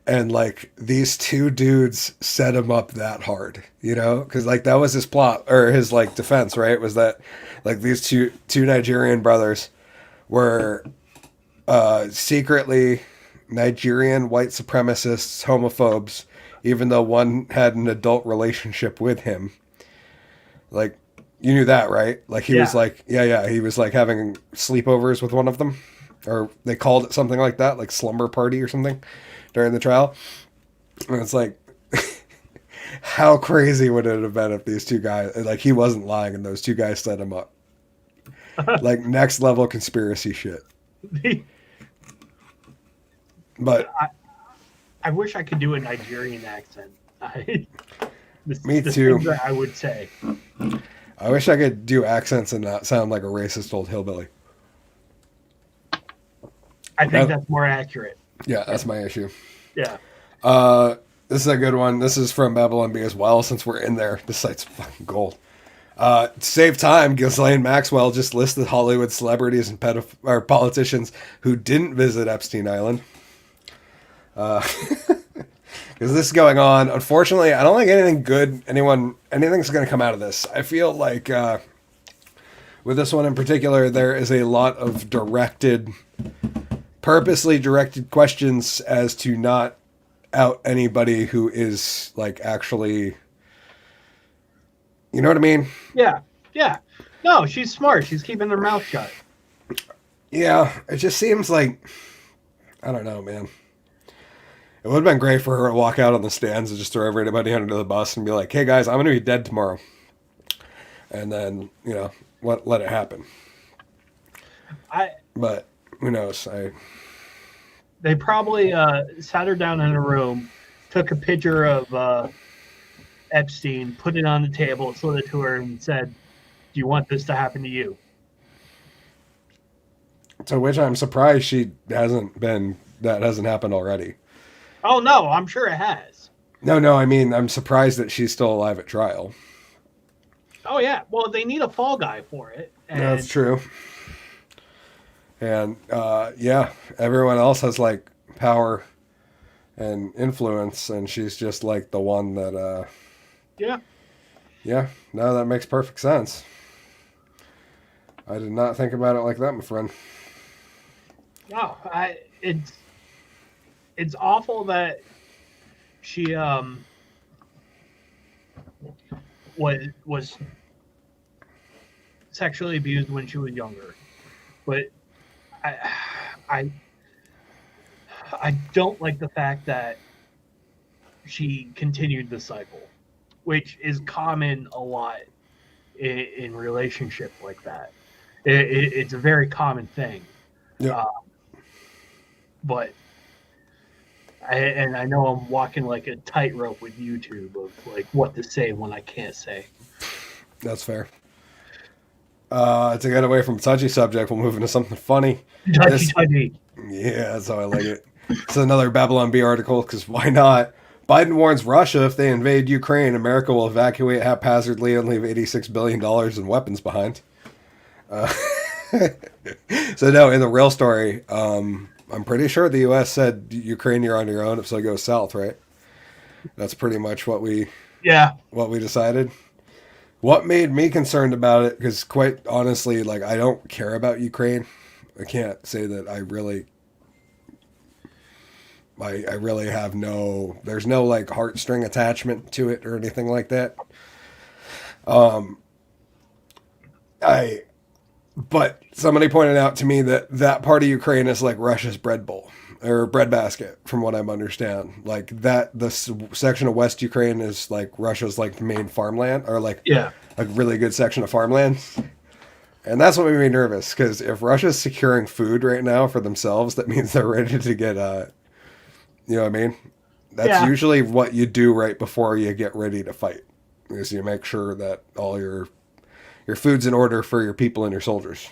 And, like, these two dudes set him up that hard, you know? Because, like, that was his plot, or his, like, defense, right? Was that, like, these two Nigerian brothers were secretly Nigerian white supremacists, homophobes, even though one had an adult relationship with him. Like, you knew that, right? Like, he was like, he was like having sleepovers with one of them, or they called it something like that, like slumber party or something during the trial. And it's like, how crazy would it have been if these two guys, like, he wasn't lying and those two guys set him up? Like, next level conspiracy shit. But I wish I could do a Nigerian accent. Me too. That I would say. I wish I could do accents and not sound like a racist old hillbilly. I think that's more accurate. Yeah, that's my issue. Yeah. This is a good one. This is from Babylon B as well, since we're in there. This site's fucking gold. To save time, Ghislaine Maxwell just listed Hollywood celebrities and or politicians who didn't visit Epstein Island. Because this is going on. Unfortunately, I don't think anything's going to come out of this. I feel like with this one in particular, there is a lot of purposely directed questions as to not out anybody who is, like, actually, you know what I mean? Yeah. No, she's smart. She's keeping her mouth shut. Yeah, it just seems like, I don't know, man. It would have been great for her to walk out on the stands and just throw everybody under the bus and be like, "Hey guys, I'm going to be dead tomorrow." And then, you know, let it happen. But who knows? They probably sat her down in a room, took a picture of Epstein, put it on the table, slid it to her, and said, "Do you want this to happen to you?" To which I'm surprised that hasn't happened already. Oh, no, I'm sure it has. No, I mean, I'm surprised that she's still alive at trial. Oh, yeah. Well, they need a fall guy for it. And That's true. And, everyone else has, like, power and influence, and she's just, like, the one that, Yeah, no, that makes perfect sense. I did not think about it like that, my friend. No, it's awful that she was sexually abused when she was younger, but I don't like the fact that she continued the cycle, which is common a lot in relationship like that. It's a very common thing. Yeah. But I know I'm walking like a tightrope with YouTube of like what to say when I can't say. That's fair. To get away from a touchy subject, we'll move into something funny. Touchy. Yeah, that's how I like it. It's another Babylon B article, because why not? Biden warns Russia if they invade Ukraine, America will evacuate haphazardly and leave $86 billion in weapons behind. So no, in the real story, I'm pretty sure the U.S. said, "Ukraine, you're on your own if so goes south," right? That's pretty much what we decided. What made me concerned about it, because quite honestly, like, I don't care about Ukraine. I can't say that I really have there's no, like, heartstring attachment to it or anything like that. But somebody pointed out to me that that part of Ukraine is like Russia's bread bowl or bread basket, from what I understand. Like that, section of West Ukraine is like Russia's like main farmland, or like Yeah. a really good section of farmland. And that's what made me nervous, because if Russia's securing food right now for themselves, that means they're ready to get, you know what I mean? That's usually what you do right before you get ready to fight, is you make sure that all your food's in order for your people and your soldiers.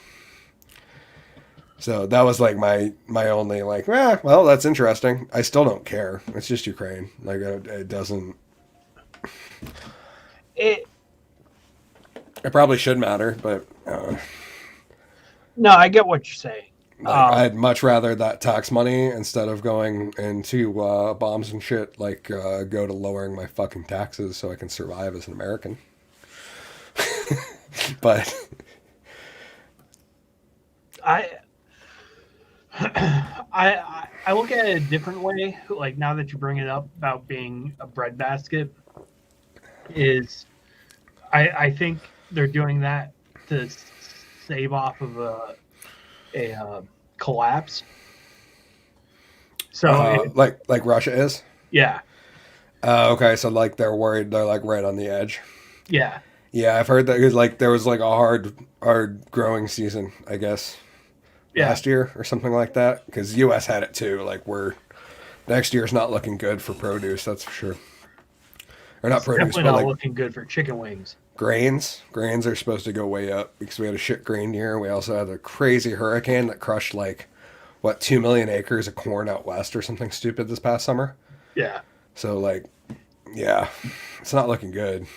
So that was like my only like, well, that's interesting. I still don't care. It's just Ukraine. Like it doesn't. It probably should matter, but No, I get what you're saying. like, I'd much rather that tax money, instead of going into bombs and shit, like go to lowering my fucking taxes so I can survive as an American. But I look at it a different way. Like, now that you bring it up about being a breadbasket, is I think they're doing that to save off of a collapse. So like Russia is. yeah, Okay, so like they're worried, they're like right on the edge. yeah, Yeah, I've heard that it was like there was like a hard growing season, I guess, last year or something like that. Because U.S. had it too. Like next year's not looking good for produce, that's for sure. Or not it's produce, definitely but not like looking good for chicken wings. grains. Grains are supposed to go way up because we had a shit grain year. We also had a crazy hurricane that crushed like 2 million acres of corn out west or something stupid this past summer. Yeah. So like, yeah, it's not looking good.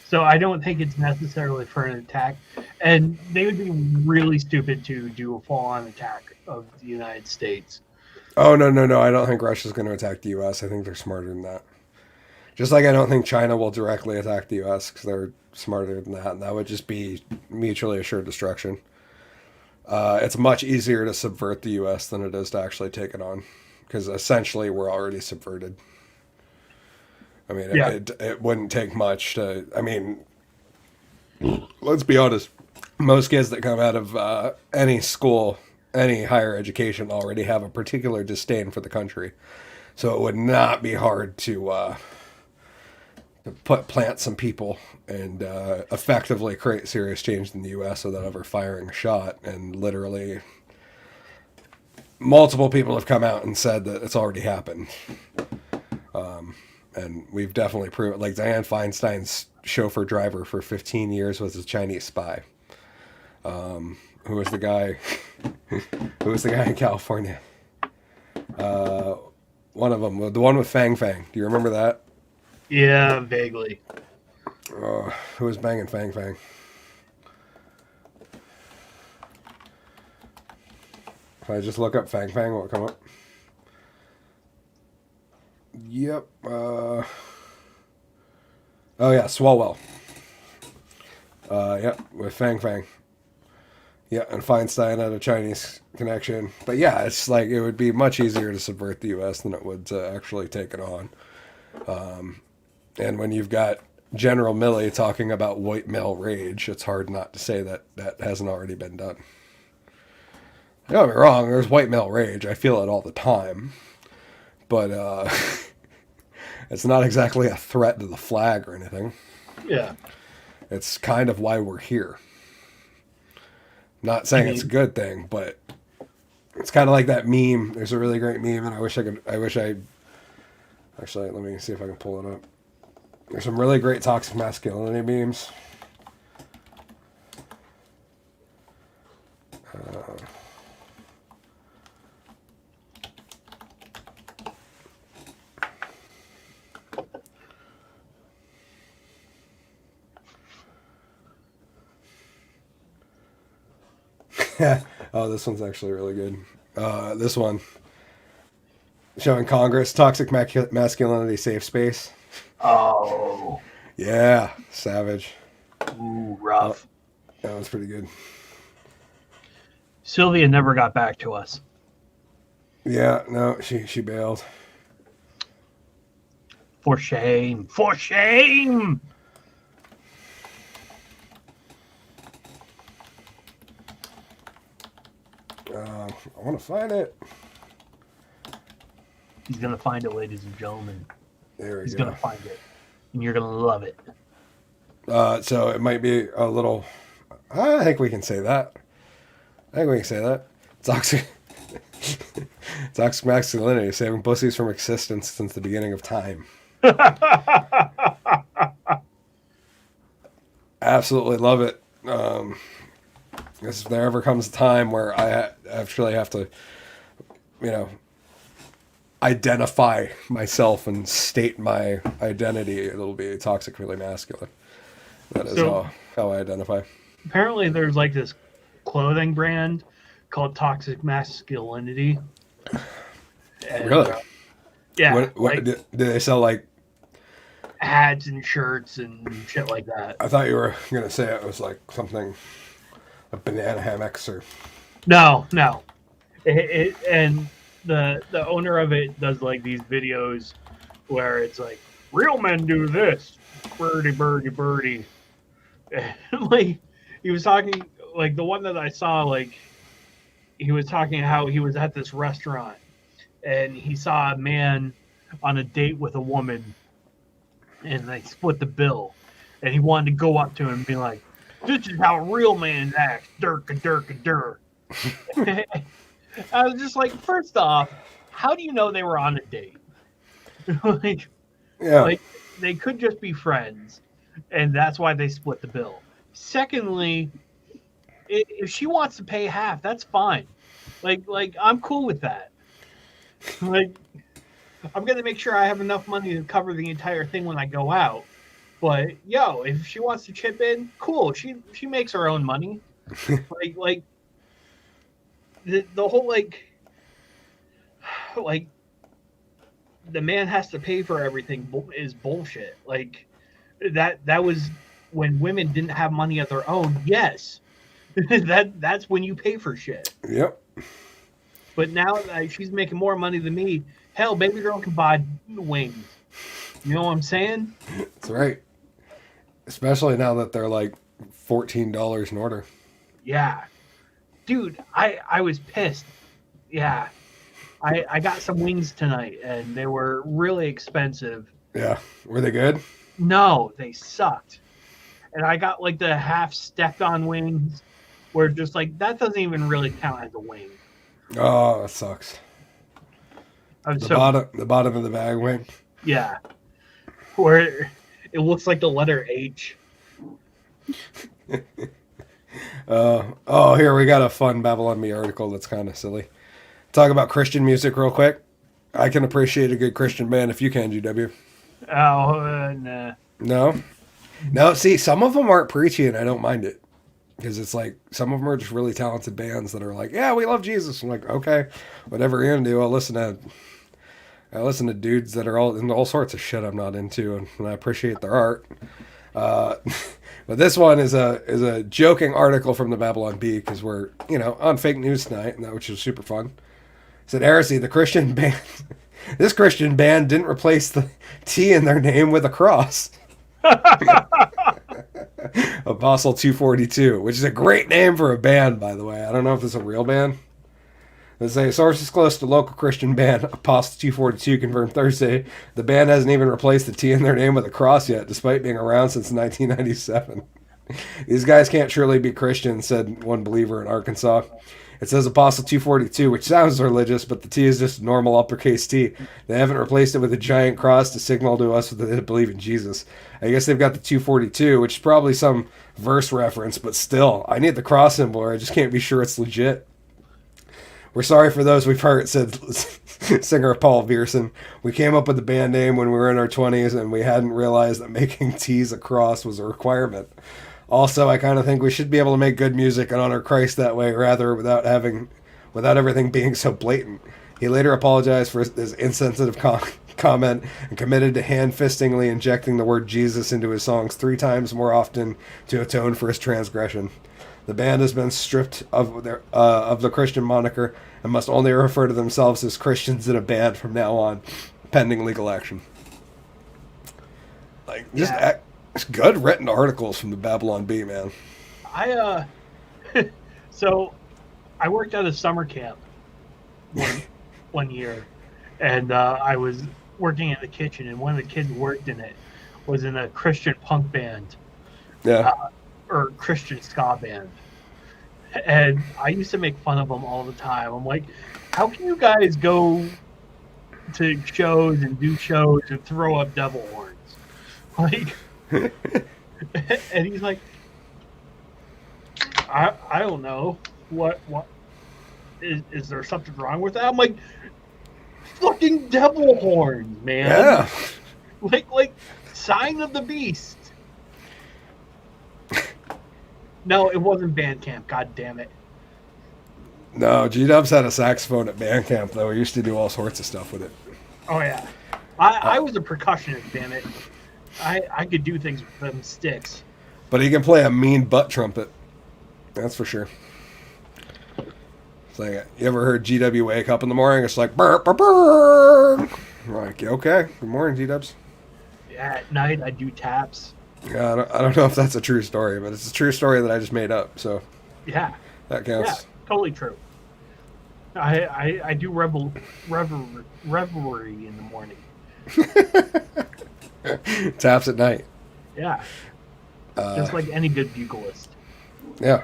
So I don't think it's necessarily for an attack, and they would be really stupid to do a full-on attack of the United States. Oh, no. I don't think Russia's going to attack the U.S. I think they're smarter than that. Just like I don't think China will directly attack the U.S. because they're smarter than that. And that would just be mutually assured destruction. It's much easier to subvert the U.S. than it is to actually take it on. Because essentially we're already subverted. I mean, it wouldn't take much to... I mean, let's be honest. Most kids that come out of any school, any higher education, already have a particular disdain for the country. So it would not be hard to plant some people and effectively create serious change in the U.S. without ever firing a shot. And literally, multiple people have come out and said that it's already happened. And we've definitely proven, like Dianne Feinstein's chauffeur driver for 15 years was a Chinese spy. Who was the guy? Who was the guy in California? One of them, the one with Fang Fang. Do you remember that? Yeah, vaguely. Who was banging Fang Fang? If I just look up Fang Fang, what will come up? Yep. Oh yeah, Swalwell. Yep, with Fang Fang. Yeah, and Feinstein had a Chinese connection. But yeah, it's like it would be much easier to subvert the U.S. than it would to actually take it on. And when you've got General Milley talking about white male rage, it's hard not to say that that hasn't already been done. Don't get me wrong, there's white male rage. I feel it all the time. But it's not exactly a threat to the flag or anything. Yeah. It's kind of why we're here. Not saying it's a good thing, but it's kind of like that meme. There's a really great meme, and actually, let me see if I can pull it up. There's some really great toxic masculinity memes. Oh, this one's actually really good. This one showing Congress toxic masculinity safe space. Oh. Yeah, savage. Ooh, rough. That was pretty good. Sylvia never got back to us. Yeah, no, she bailed. For shame. For shame! I want to find it. He's gonna find it, ladies and gentlemen. There we He's go. gonna find it, and you're gonna love it. So it might be a little. I think we can say that. Toxic. Toxic masculinity, saving pussies from existence since the beginning of time. Absolutely love it. If there ever comes a time where I actually have to, identify myself and state my identity, it'll be toxically masculine. That is how I identify. Apparently, there's like this clothing brand called Toxic Masculinity. And, Really? Yeah. What do they sell, like hats and shirts and shit like that? I thought you were gonna say it was like something, like banana hammocks or. No. And the owner of it does like these videos where it's like, real men do this, birdie. And, like, he was talking, like the one that I saw, like he was talking how he was at this restaurant and he saw a man on a date with a woman and they split the bill, and he wanted to go up to him and be like, this is how a real man acts, dirk. I was just like, first off, how do you know they were on a date? Like they could just be friends, and that's why they split the bill. Secondly, if she wants to pay half, that's fine. Like I'm cool with that. Like, I'm gonna make sure I have enough money to cover the entire thing when I go out. But if she wants to chip in, cool. She makes her own money. like the whole like the man has to pay for everything is bullshit. Like that was when women didn't have money of their own. Yes, that's when you pay for shit. Yep. But now she's making more money than me. Hell, baby girl can buy wings. You know what I'm saying? That's right. Especially now that they're like $14 an order. Yeah. Dude, I was pissed. Yeah. I got some wings tonight, and they were really expensive. Yeah. Were they good? No, they sucked. And I got like the half stepped on wings where just like, that doesn't even really count as a wing. Oh, that sucks. The bottom of the bag wing. Yeah. Where it looks like the letter H. Here we got a fun Babylon Bee article that's kind of silly. Talk about Christian music real quick. I can appreciate a good Christian band if you can, GW. Nah. No, see, some of them aren't preachy and I don't mind it. Because it's like, some of them are just really talented bands that are like, yeah, we love Jesus. I'm like, okay, whatever you're into, I listen to dudes that are all into all sorts of shit I'm not into, and I appreciate their art. But this one is a joking article from the Babylon Bee, because we're, on fake news tonight, and which is super fun. It said, heresy, the Christian band, this Christian band didn't replace the T in their name with a cross. Apostle 242, which is a great name for a band, by the way. I don't know if this is a real band. They say sources close to local Christian band Apostle 242 confirmed Thursday the band hasn't even replaced the T in their name with a cross yet, despite being around since 1997. These guys can't truly be Christians, said one believer in Arkansas. It says Apostle 242, which sounds religious, but the T is just a normal uppercase T. They haven't replaced it with a giant cross to signal to us that they believe in Jesus. I guess they've got the 242, which is probably some verse reference, but still, I need the cross symbol, or I just can't be sure it's legit. We're sorry for those we've hurt, said singer Paul Vierson. We came up with the band name when we were in our 20s, and we hadn't realized that making T's a cross was a requirement. Also, I kind of think we should be able to make good music and honor Christ that way, rather without everything being so blatant. He later apologized for his insensitive comment and committed to hand-fistingly injecting the word Jesus into his songs 3 times more often to atone for his transgression. The band has been stripped of the Christian moniker and must only refer to themselves as Christians in a band from now on, pending legal action. It's good written articles from the Babylon Bee, man. So I worked at a summer camp, one year, and I was working in the kitchen, and one of the kids worked in it, was in a Christian punk band Yeah. or Christian ska band, and I used to make fun of them all the time. I'm like, how can you guys go to shows and do shows and throw up devil horns? Like, and he's like, I don't know what is there something wrong with that? I'm like, fucking devil horns, man. Yeah. Like sign of the beast. No, it wasn't band camp. God damn it. No, G-Dubs had a saxophone at band camp, though. He used to do all sorts of stuff with it. Oh yeah, I was a percussionist. Damn it, I could do things with them sticks. But he can play a mean butt trumpet. That's for sure. It's like, you ever heard GW wake up in the morning? It's like, burr, burr, burr. You're like, okay, good morning, G-Dubs. Yeah, at night I do taps. Yeah, I don't know if that's a true story, but it's a true story that I just made up, so Yeah, that yeah, counts. totally true. I do revelry in the morning. Taps at night. Yeah, just like any good buglist. Yeah.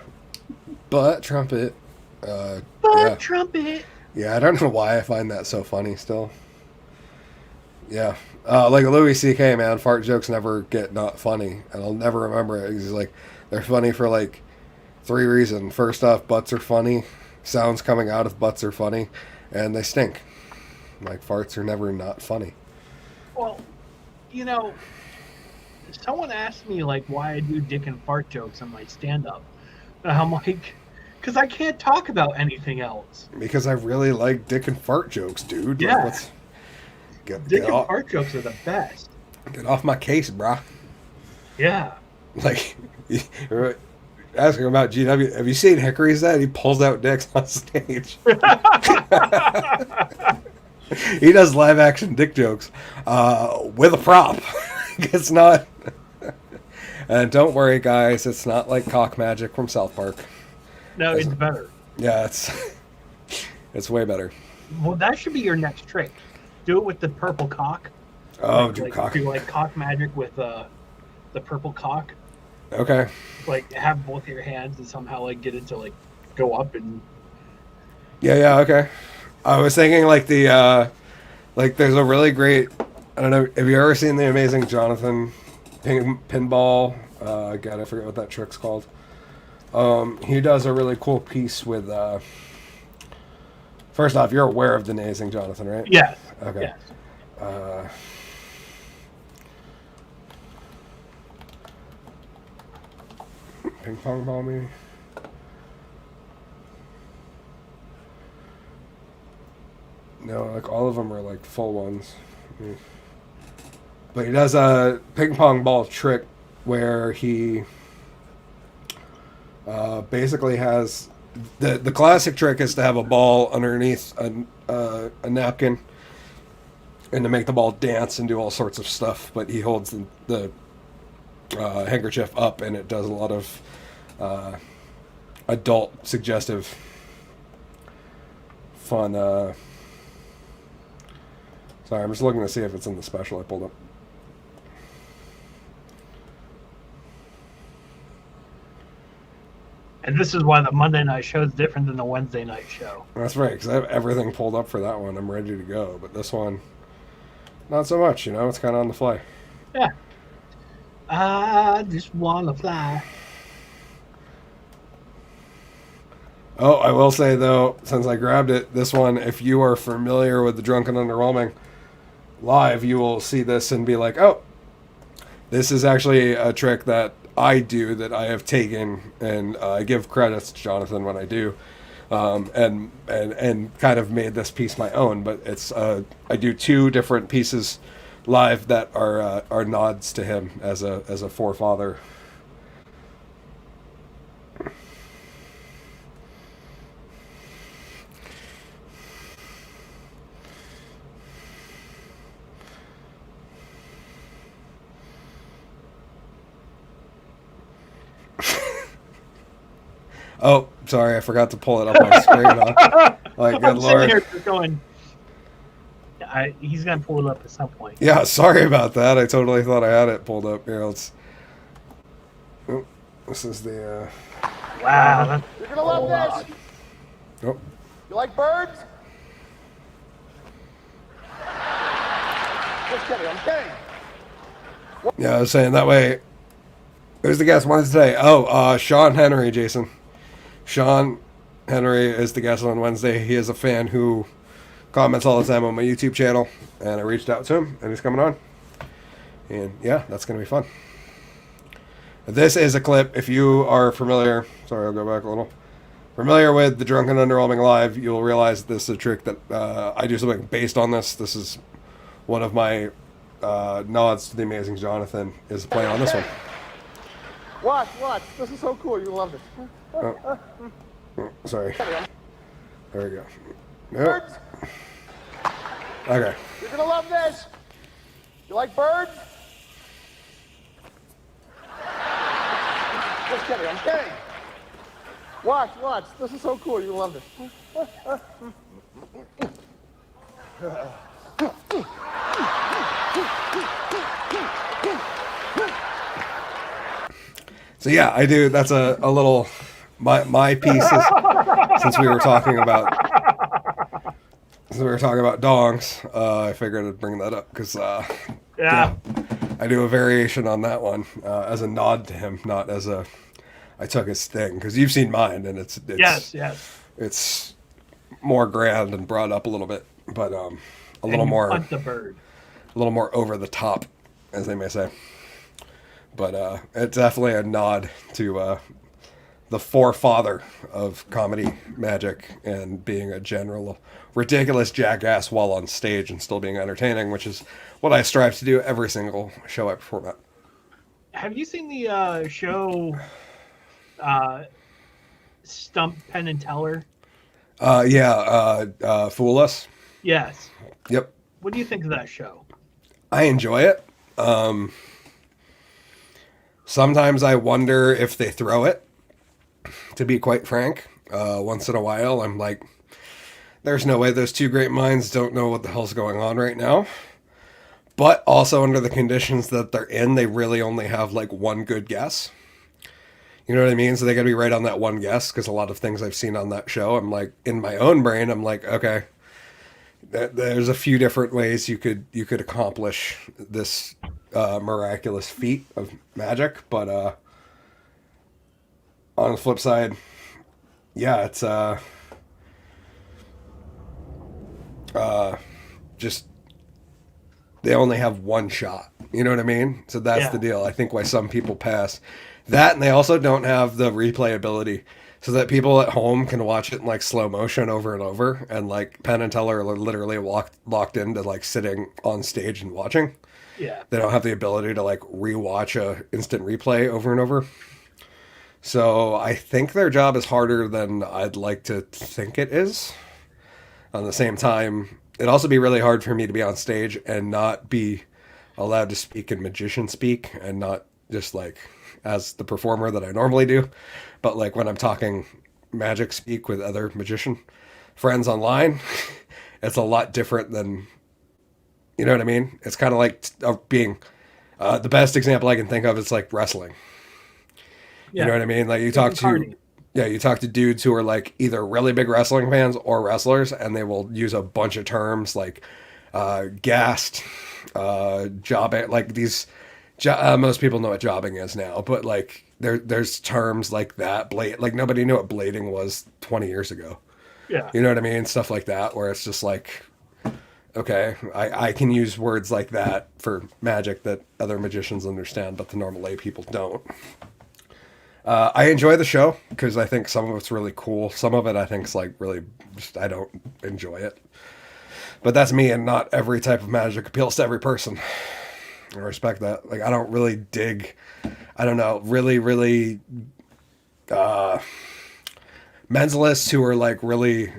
Butt trumpet. But Yeah. trumpet. Yeah, I don't know why I find that so funny still. Yeah. Like Louis C.K., man, fart jokes never get not funny. And I'll never remember it. He's like, they're funny for like 3 reasons. First off, butts are funny. Sounds coming out of butts are funny. And they stink. Like, farts are never not funny. Well, you know, someone asked me like why I do dick and fart jokes on my stand-up. And I'm like, because I can't talk about anything else. Because I really like dick and fart jokes, dude. Yeah. Like, let's Dick get and off, fart jokes are the best. get off my case, brah. Yeah. Like, asking about GW, have you seen Hickory's that? He pulls out dicks on stage. He does live action dick jokes with a prop. It's not. And don't worry, guys, it's not like cock magic from South Park. No, it's better. Yeah, it's way better. Well, that should be your next trick. Do it with the purple cock. Oh, Do like cock magic with the purple cock. Okay. Like have both your hands and somehow like get it to like go up and. Yeah, okay. I was thinking like like there's a really great, I don't know, have you ever seen the Amazing Jonathan pinball? God, I forget what that trick's called. He does a really cool piece with, first off, you're aware of the Amazing Jonathan, right? Yes. Okay. Yes. Ping pong ball me. No, like all of them are like full ones. But he does a ping pong ball trick where he basically has the classic trick is to have a ball underneath a napkin and to make the ball dance and do all sorts of stuff. But he holds the handkerchief up and it does a lot of adult suggestive fun. Sorry, I'm just looking to see if it's in the special I pulled up. And this is why the Monday night show is different than the Wednesday night show. That's right, because I have everything pulled up for that one. I'm ready to go. But this one, not so much, you know? It's kind of on the fly. Yeah. I just want to fly. Oh, I will say, though, since I grabbed it, this one, if you are familiar with the Drunken Underwhelming live, you will see this and be like, oh, this is actually a trick that I do that I have taken, and I give credits to Jonathan when I do, and kind of made this piece my own. But it's I do 2 different pieces live that are nods to him as a forefather. Oh, sorry, I forgot to pull it up on screen Like, good I'm sitting lord. here just going. He's gonna pull it up at some point. Yeah, sorry about that. I totally thought I had it pulled up. Here, let's. Oh, this is the. Wow. You're gonna love this. Oh. You like birds? Just kidding. I'm kidding. Yeah, I was saying that way. Who's the guest Wednesday? Oh, Sean Henry, Jason. Sean Henry is the guest on Wednesday. He is a fan who comments all the time on my YouTube channel, and I reached out to him, and he's coming on. And yeah, that's going to be fun. This is a clip. If you are familiar, sorry, I'll go back a little. Familiar with the Drunken Underwhelming Live, you'll realize this is a trick that I do something based on this. This is one of my nods to the amazing Jonathan, is playing on this one. Watch. This is so cool. You're gonna love this. Oh, sorry. There we go. Yep. Birds? Okay. You're gonna love this. You like birds? Just kidding. I'm kidding. Watch. This is so cool. You're gonna love this. So yeah, I do. That's a little my piece is, since we were talking about dongs. I figured I'd bring that up because Yeah. I do a variation on that one as a nod to him, not as a I took his thing, because you've seen mine and it's Yes. it's more grand and brought up a little bit, but a little And more hunt the bird. a little more over the top, as they may say. But it's definitely a nod to the forefather of comedy magic and being a general ridiculous jackass while on stage and still being entertaining, which is what I strive to do every single show I perform at. Have you seen the show Stump Penn and Teller? Fool Us. Yes. Yep. What do you think of that show? I enjoy it. Sometimes I wonder if they throw it, to be quite frank. Once in a while, I'm like, there's no way those two great minds don't know what the hell's going on right now. But also under the conditions that they're in, they really only have like one good guess. You know what I mean? So they got to be right on that one guess, because a lot of things I've seen on that show, I'm like, in my own brain, I'm like, okay, there's a few different ways you could accomplish this miraculous feat of magic, but on the flip side, yeah, it's just they only have one shot. You know what I mean? So that's the deal. I think why some people pass that, and they also don't have the replayability, so that people at home can watch it in like slow motion over and over, and like Penn and Teller are literally locked into like sitting on stage and watching. Yeah. They don't have the ability to like rewatch a instant replay over and over. So I think their job is harder than I'd like to think it is. On the same time, it'd also be really hard for me to be on stage and not be allowed to speak in magician speak, and not just like as the performer that I normally do, but like when I'm talking magic speak with other magician friends online, it's a lot different than, you know what I mean? It's kind of like being the best example I can think of is like wrestling. You know what I mean? Like you talk to dudes who are like either really big wrestling fans or wrestlers, and they will use a bunch of terms like gassed, jobbing, like these. Most people know what jobbing is now, but like there's terms like that. Like nobody knew what blading was 20 years ago. Yeah. You know what I mean? Stuff like that, where it's just like, okay, I can use words like that for magic that other magicians understand, but the normal lay people don't. I enjoy the show because I think some of it's really cool. Some of it I think is like really just, I don't enjoy it. But that's me, and not every type of magic appeals to every person. I respect that. Like I don't really dig, I don't know, really mentalists who are like really,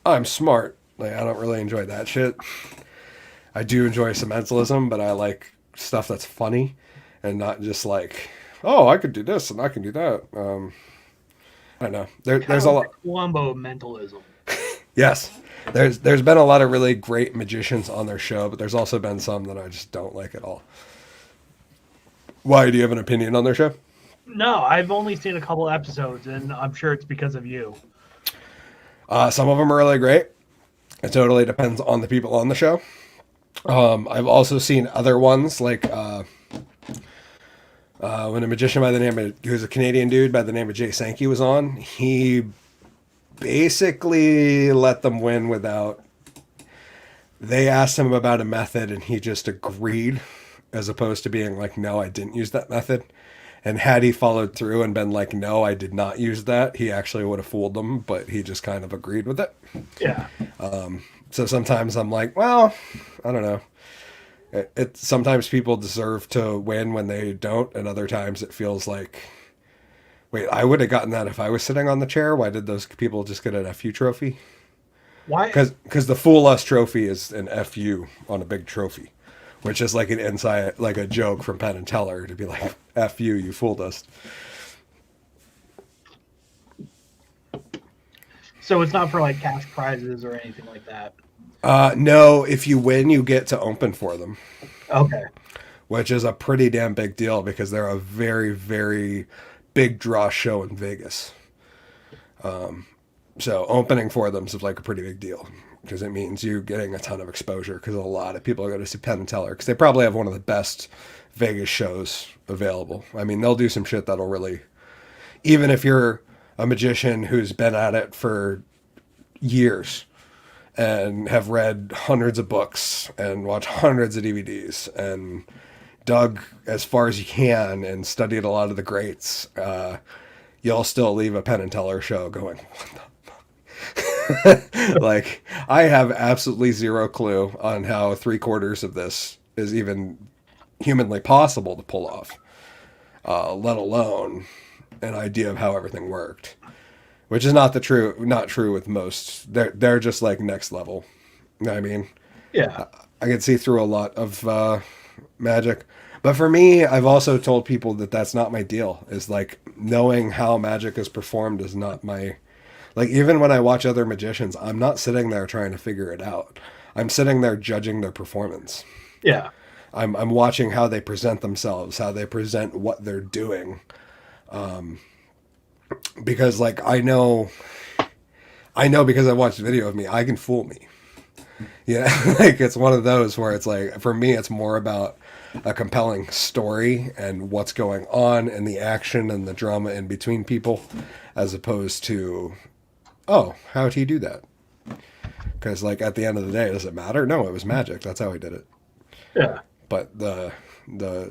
I'm smart. Like I don't really enjoy that shit. I do enjoy some mentalism, but I like stuff that's funny and not just like, oh, I could do this and I can do that. I don't know. Kind There's of a like lot. Columbo mentalism. Yes, there's been a lot of really great magicians on their show, but there's also been some that I just don't like at all. Why, do you have an opinion on their show? No, I've only seen a couple episodes, and I'm sure it's because of you. Some of them are really great. It totally depends on the people on the show. I've also seen other ones like when a magician by the name of, who's a Canadian dude by the name of Jay Sankey was on. He basically let them win without. They asked him about a method, and he just agreed, as opposed to being like, "No, I didn't use that method." And had he followed through and been like, "No, I did not use that," he actually would have fooled them. But he just kind of agreed with it. Yeah. So sometimes I'm like, well, I don't know. Sometimes people deserve to win when they don't, and other times it feels like, wait, I would have gotten that if I was sitting on the chair. Why did those people just get an FU trophy? Why? Because the Fool Us trophy is an FU on a big trophy, which is like an inside, like a joke from Penn and Teller to be like, "F you fooled us." So it's not for like cash prizes or anything like that. No, if you win, you get to open for them, Okay. which is a pretty damn big deal because they're a very, very big draw show in Vegas. So opening for them is like a pretty big deal because it means you getting a ton of exposure because a lot of people are going to see Penn and Teller because they probably have one of the best Vegas shows available. I mean, they'll do some shit that'll really, even if you're a magician who's been at it for years and have read hundreds of books and watched hundreds of DVDs and dug as far as you can and studied a lot of the greats, you'll still leave a Penn and Teller show going, what the fuck? Like, I have absolutely zero clue on how 3/4 of this is even humanly possible to pull off, let alone an idea of how everything worked. Which is not true with most. They're just like next level. You know what I mean? Yeah. I can see through a lot of magic. But for me, I've also told people that that's not my deal. Is like knowing how magic is performed is not my, like, even when I watch other magicians, I'm not sitting there trying to figure it out. I'm sitting there judging their performance. Yeah. I'm watching how they present themselves, how they present what they're doing. Because like I know because I watched a video of me, I can fool me. Yeah, like it's one of those where it's like, for me, it's more about a compelling story and what's going on and the action and the drama in between people, as opposed to, oh, how'd he do that? Because like at the end of the day, does it matter? No, it was magic. That's how he did it. Yeah. But the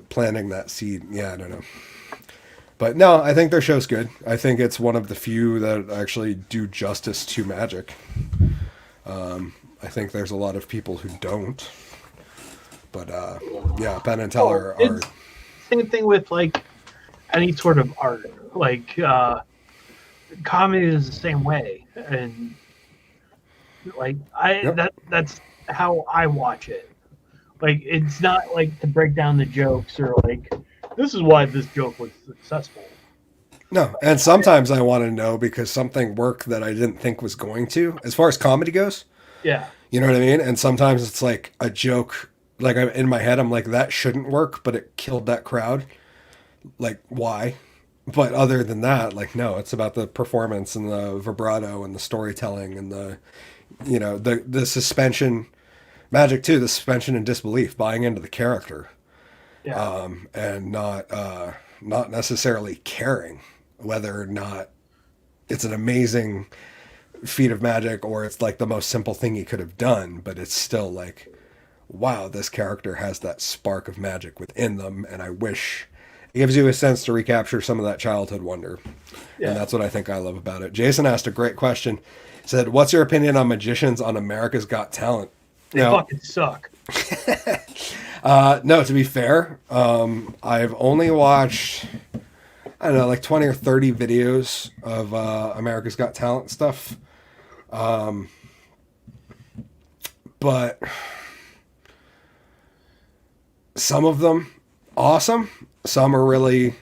planting that seed, yeah, I don't know. But no, I think their show's good. I think it's one of the few that actually do justice to magic. I think there's a lot of people who don't. But yeah, Penn and Teller are. Same thing with like any sort of art. Like comedy is the same way, and like that's how I watch it. Like it's not like to break down the jokes or like this is why this joke was successful. No, and sometimes I want to know because something worked that I didn't think was going to, as far as comedy goes. Yeah. You know what I mean? And sometimes it's like a joke, like in my head, I'm like, that shouldn't work, but it killed that crowd. Like, why? But other than that, like, no, it's about the performance and the vibrato and the storytelling and the, you know, the suspension, magic too, the suspension and disbelief, buying into the character. Yeah. And not necessarily caring whether or not it's an amazing feat of magic or it's like the most simple thing he could have done, but it's still like, wow, this character has that spark of magic within them, and I wish it gives you a sense to recapture some of that childhood wonder. Yeah. And that's what I think I love about it. Jason asked a great question. He said, what's your opinion on magicians on America's Got Talent? They fucking suck. No, to be fair, I've only watched, I don't know, like 20 or 30 videos of America's Got Talent stuff. But some of them awesome. Some are really,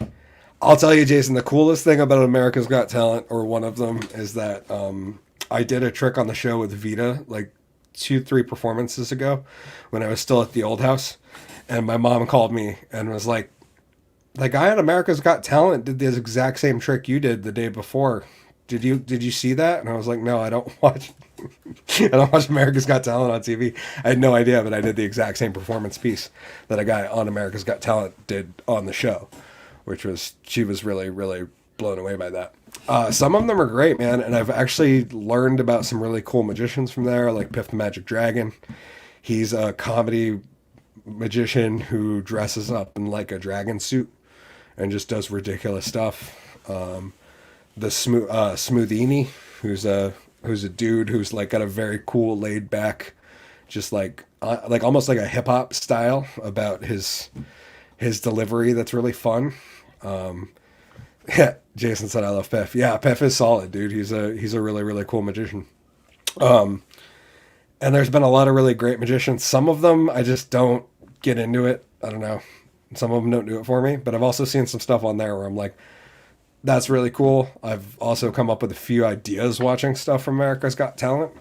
I'll tell you, Jason, the coolest thing about America's Got Talent, or one of them, is that I did a trick on the show with Vita like 3 performances ago when I was still at the old house. And my mom called me and was like, the guy on America's Got Talent did this exact same trick you did the day before. Did you see that? And I was like, no, I don't watch I don't watch America's Got Talent on TV. I had no idea, but I did the exact same performance piece that a guy on America's Got Talent did on the show, she was really, really blown away by that. Some of them are great, man, and I've actually learned about some really cool magicians from there, like Piff the Magic Dragon. He's a comedy magician who dresses up in like a dragon suit and just does ridiculous stuff. The Smoothini, who's a dude who's like got a very cool, laid back, just like almost like a hip hop style about his delivery. That's really fun. Yeah, Jason said I love Piff. Yeah, Piff is solid, dude. He's a really, really cool magician. And there's been a lot of really great magicians. Some of them I just don't get into it. I don't know. Some of them don't do it for me. But I've also seen some stuff on there where I'm like, that's really cool. I've also come up with a few ideas watching stuff from America's Got Talent.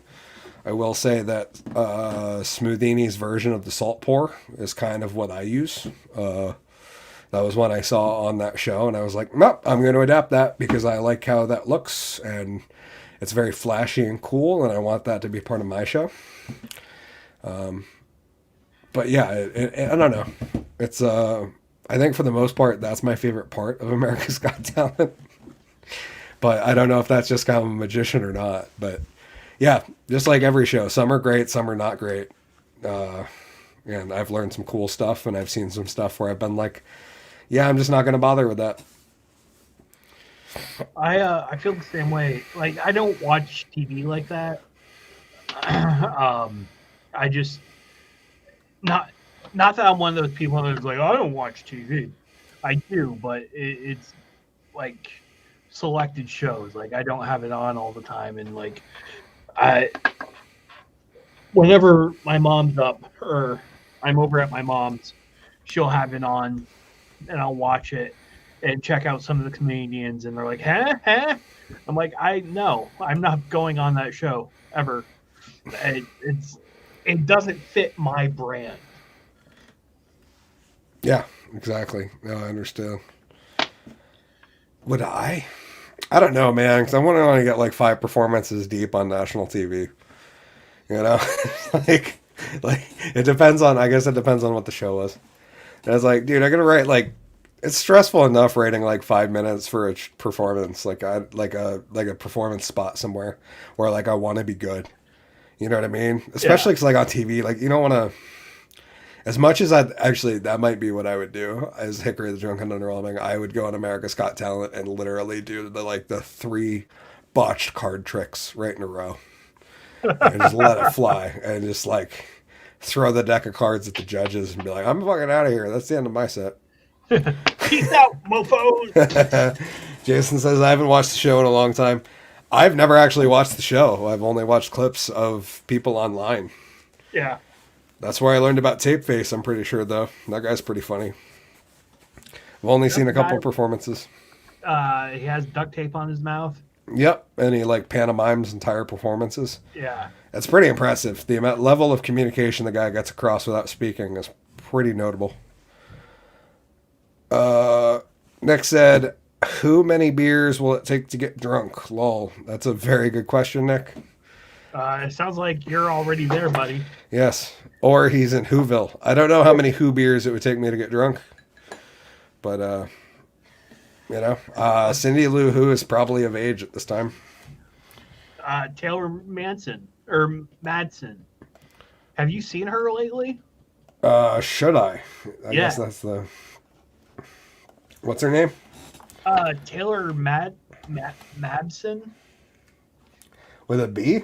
I will say that Smoothini's version of the salt pour is kind of what I use. That was one I saw on that show, and I was like, nope, I'm going to adapt that because I like how that looks, and it's very flashy and cool, and I want that to be part of my show. But yeah, I don't know. It's I think for the most part, that's my favorite part of America's Got Talent. But I don't know if that's just kind of a magician or not. But yeah, just like every show, some are great, some are not great. And I've learned some cool stuff, and I've seen some stuff where I've been like, yeah, I'm just not going to bother with that. I feel the same way. Like, I don't watch TV like that. I just not that I'm one of those people that's like, I don't watch TV. I do, but it's like selected shows. Like, I don't have it on all the time, and like whenever my mom's up or I'm over at my mom's, she'll have it on, and I'll watch it and check out some of the comedians, and they're like, huh? I'm like, I'm not going on that show ever. It doesn't fit my brand. Yeah, exactly. No, I understand. Would I? I don't know, man, because I want to only get like 5 performances deep on national TV. You know, like it depends on. I guess it depends on what the show was. And I was like, dude, I gotta write like. It's stressful enough writing like 5 minutes for a performance, like a performance spot somewhere where like I want to be good. You know what I mean? Especially because like on TV, like you don't want to. As much as that might be what I would do as Hickory the Drunken Underwhelming. I would go on America's Got Talent and literally do the 3 botched card tricks right in a row, and just let it fly, and just like throw the deck of cards at the judges and be like, "I'm fucking out of here. That's the end of my set." Peace out, mofos. Jason says I haven't watched the show in a long time. I've never actually watched the show. I've only watched clips of people online. Yeah. That's where I learned about Tapeface, I'm pretty sure, though. That guy's pretty funny. I've only seen a couple performances. He has duct tape on his mouth. Yep, and he like pantomimes entire performances. Yeah. That's pretty impressive. The level of communication the guy gets across without speaking is pretty notable. Nick said, "Who many beers will it take to get drunk?" Lol. That's a very good question, Nick. It sounds like you're already there, buddy. Yes. Or he's in Whoville. I don't know how many Who beers it would take me to get drunk. But, Cindy Lou Who is probably of age at this time. Taylor Manson or Madsen. Have you seen her lately? Should I? I guess that's the... What's her name? Taylor Madsen. With a B?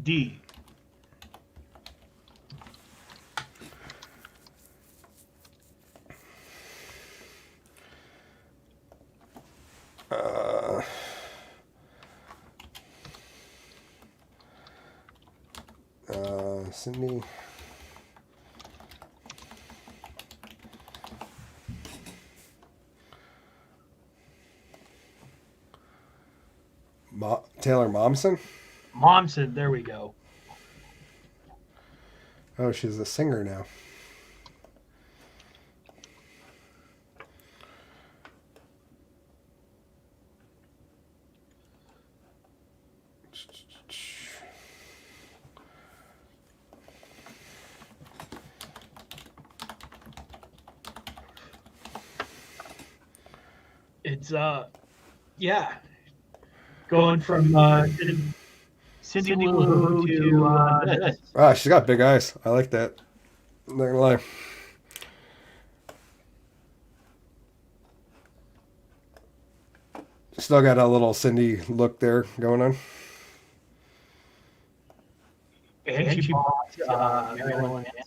D. Cindy. Taylor Momsen? Momsen, there we go. Oh, she's a singer now. It's yeah, going from Cindy Lou Who to this. Ah, she's got big eyes. I like that. I'm not gonna lie. Still got a little Cindy look there going on. And she bought Marilyn Manson.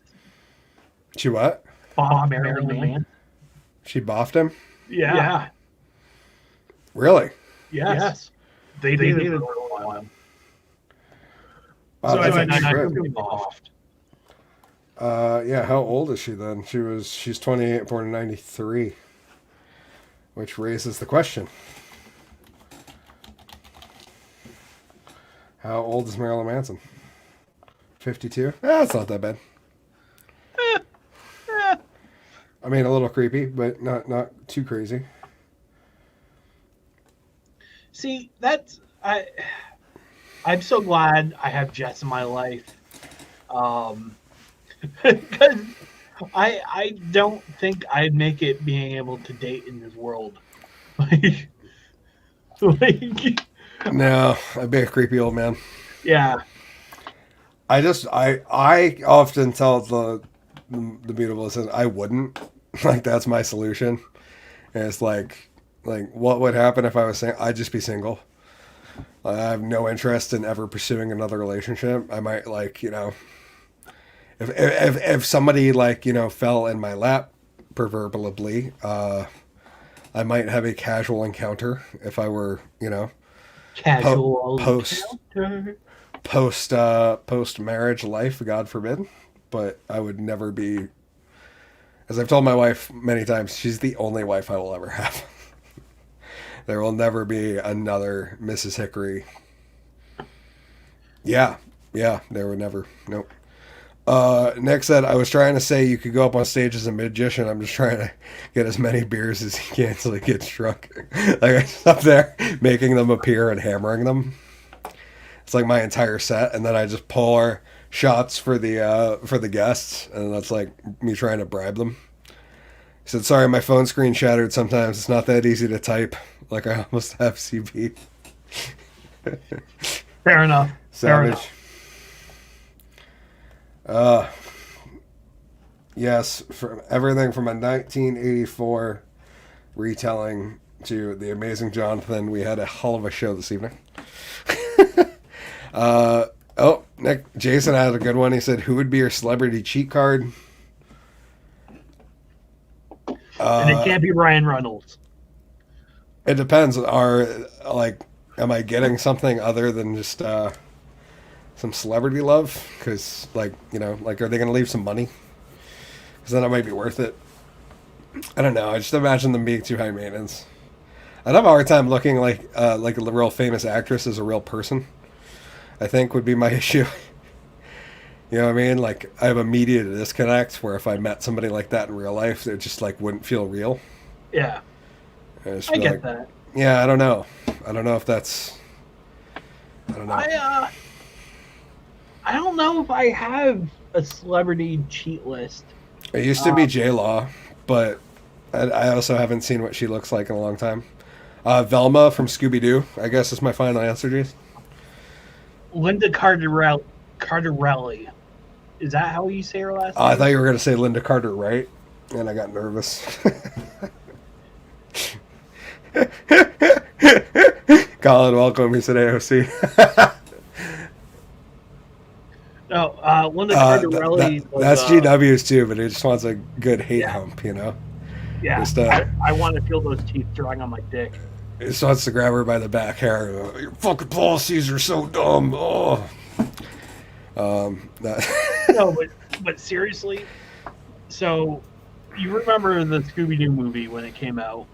She what? Bought Marilyn Manson. She boffed him? Yeah. Really? Yes. They dated for a while. Wow, So that's I actually mean, great. off. Yeah, how old is she then? She's 28, born in 93. Which raises the question. How old is Marilyn Manson? 52? That's not that bad. I mean, a little creepy, but not too crazy. See, I'm so glad I have Jess in my life. Because I don't think I'd make it being able to date in this world. Like No, I'd be a creepy old man. yeah. I often tell the beautiful listeners I wouldn't. Like, that's my solution. And it's like what would happen if I was saying I'd just be single. I have no interest in ever pursuing another relationship. I might, like, you know, if somebody, like, you know, fell in my lap, proverbially, I might have a casual encounter if I were, you know, Casual post marriage life, God forbid. But I would never be, as I've told my wife many times, she's the only wife I will ever have. There will never be another Mrs. Hickory. Yeah, there would never. Nope. Nick said, I was trying to say you could go up on stage as a magician. I'm just trying to get as many beers as he can until he gets drunk. Like, I'm up there making them appear and hammering them. It's like my entire set, and then I just pour shots for the guests, and that's like me trying to bribe them. He said, sorry, my phone screen shattered sometimes. It's not that easy to type. Like, I almost have CB. Fair enough. Savage. Yes, from everything from a 1984 retelling to The Amazing Jonathan, we had a hell of a show this evening. Nick, Jason had a good one. He said, who would be your celebrity cheat card? And it can't be Ryan Reynolds. It depends. Am I getting something other than just some celebrity love? Because, like, you know, like, are they going to leave some money? Because then it might be worth it. I don't know. I just imagine them being too high maintenance. I'd have a hard time looking like a real famous actress as a real person, I think, would be my issue. You know what I mean? Like, I have immediate disconnect where if I met somebody like that in real life, it just, like, wouldn't feel real. Yeah. I get that. Yeah, I don't know. I don't know if that's... I don't know. I don't know if I have a celebrity cheat list. It used to be J-Law, but I also haven't seen what she looks like in a long time. Velma from Scooby-Doo, I guess, is my final answer, Jason. Linda Cardarelli. Is that how you say her last name? I thought you were going to say Linda Carter, right? And I got nervous. Colin, welcome. He said AOC. No, Linda Cardarelli. That's GW's too, but he just wants a good hate hump, you know? Yeah, Just, I want to feel those teeth drawing on my dick. He just wants to grab her by the back hair. Your fucking policies are so dumb. Oh. No, but seriously, so you remember the Scooby-Doo movie when it came out?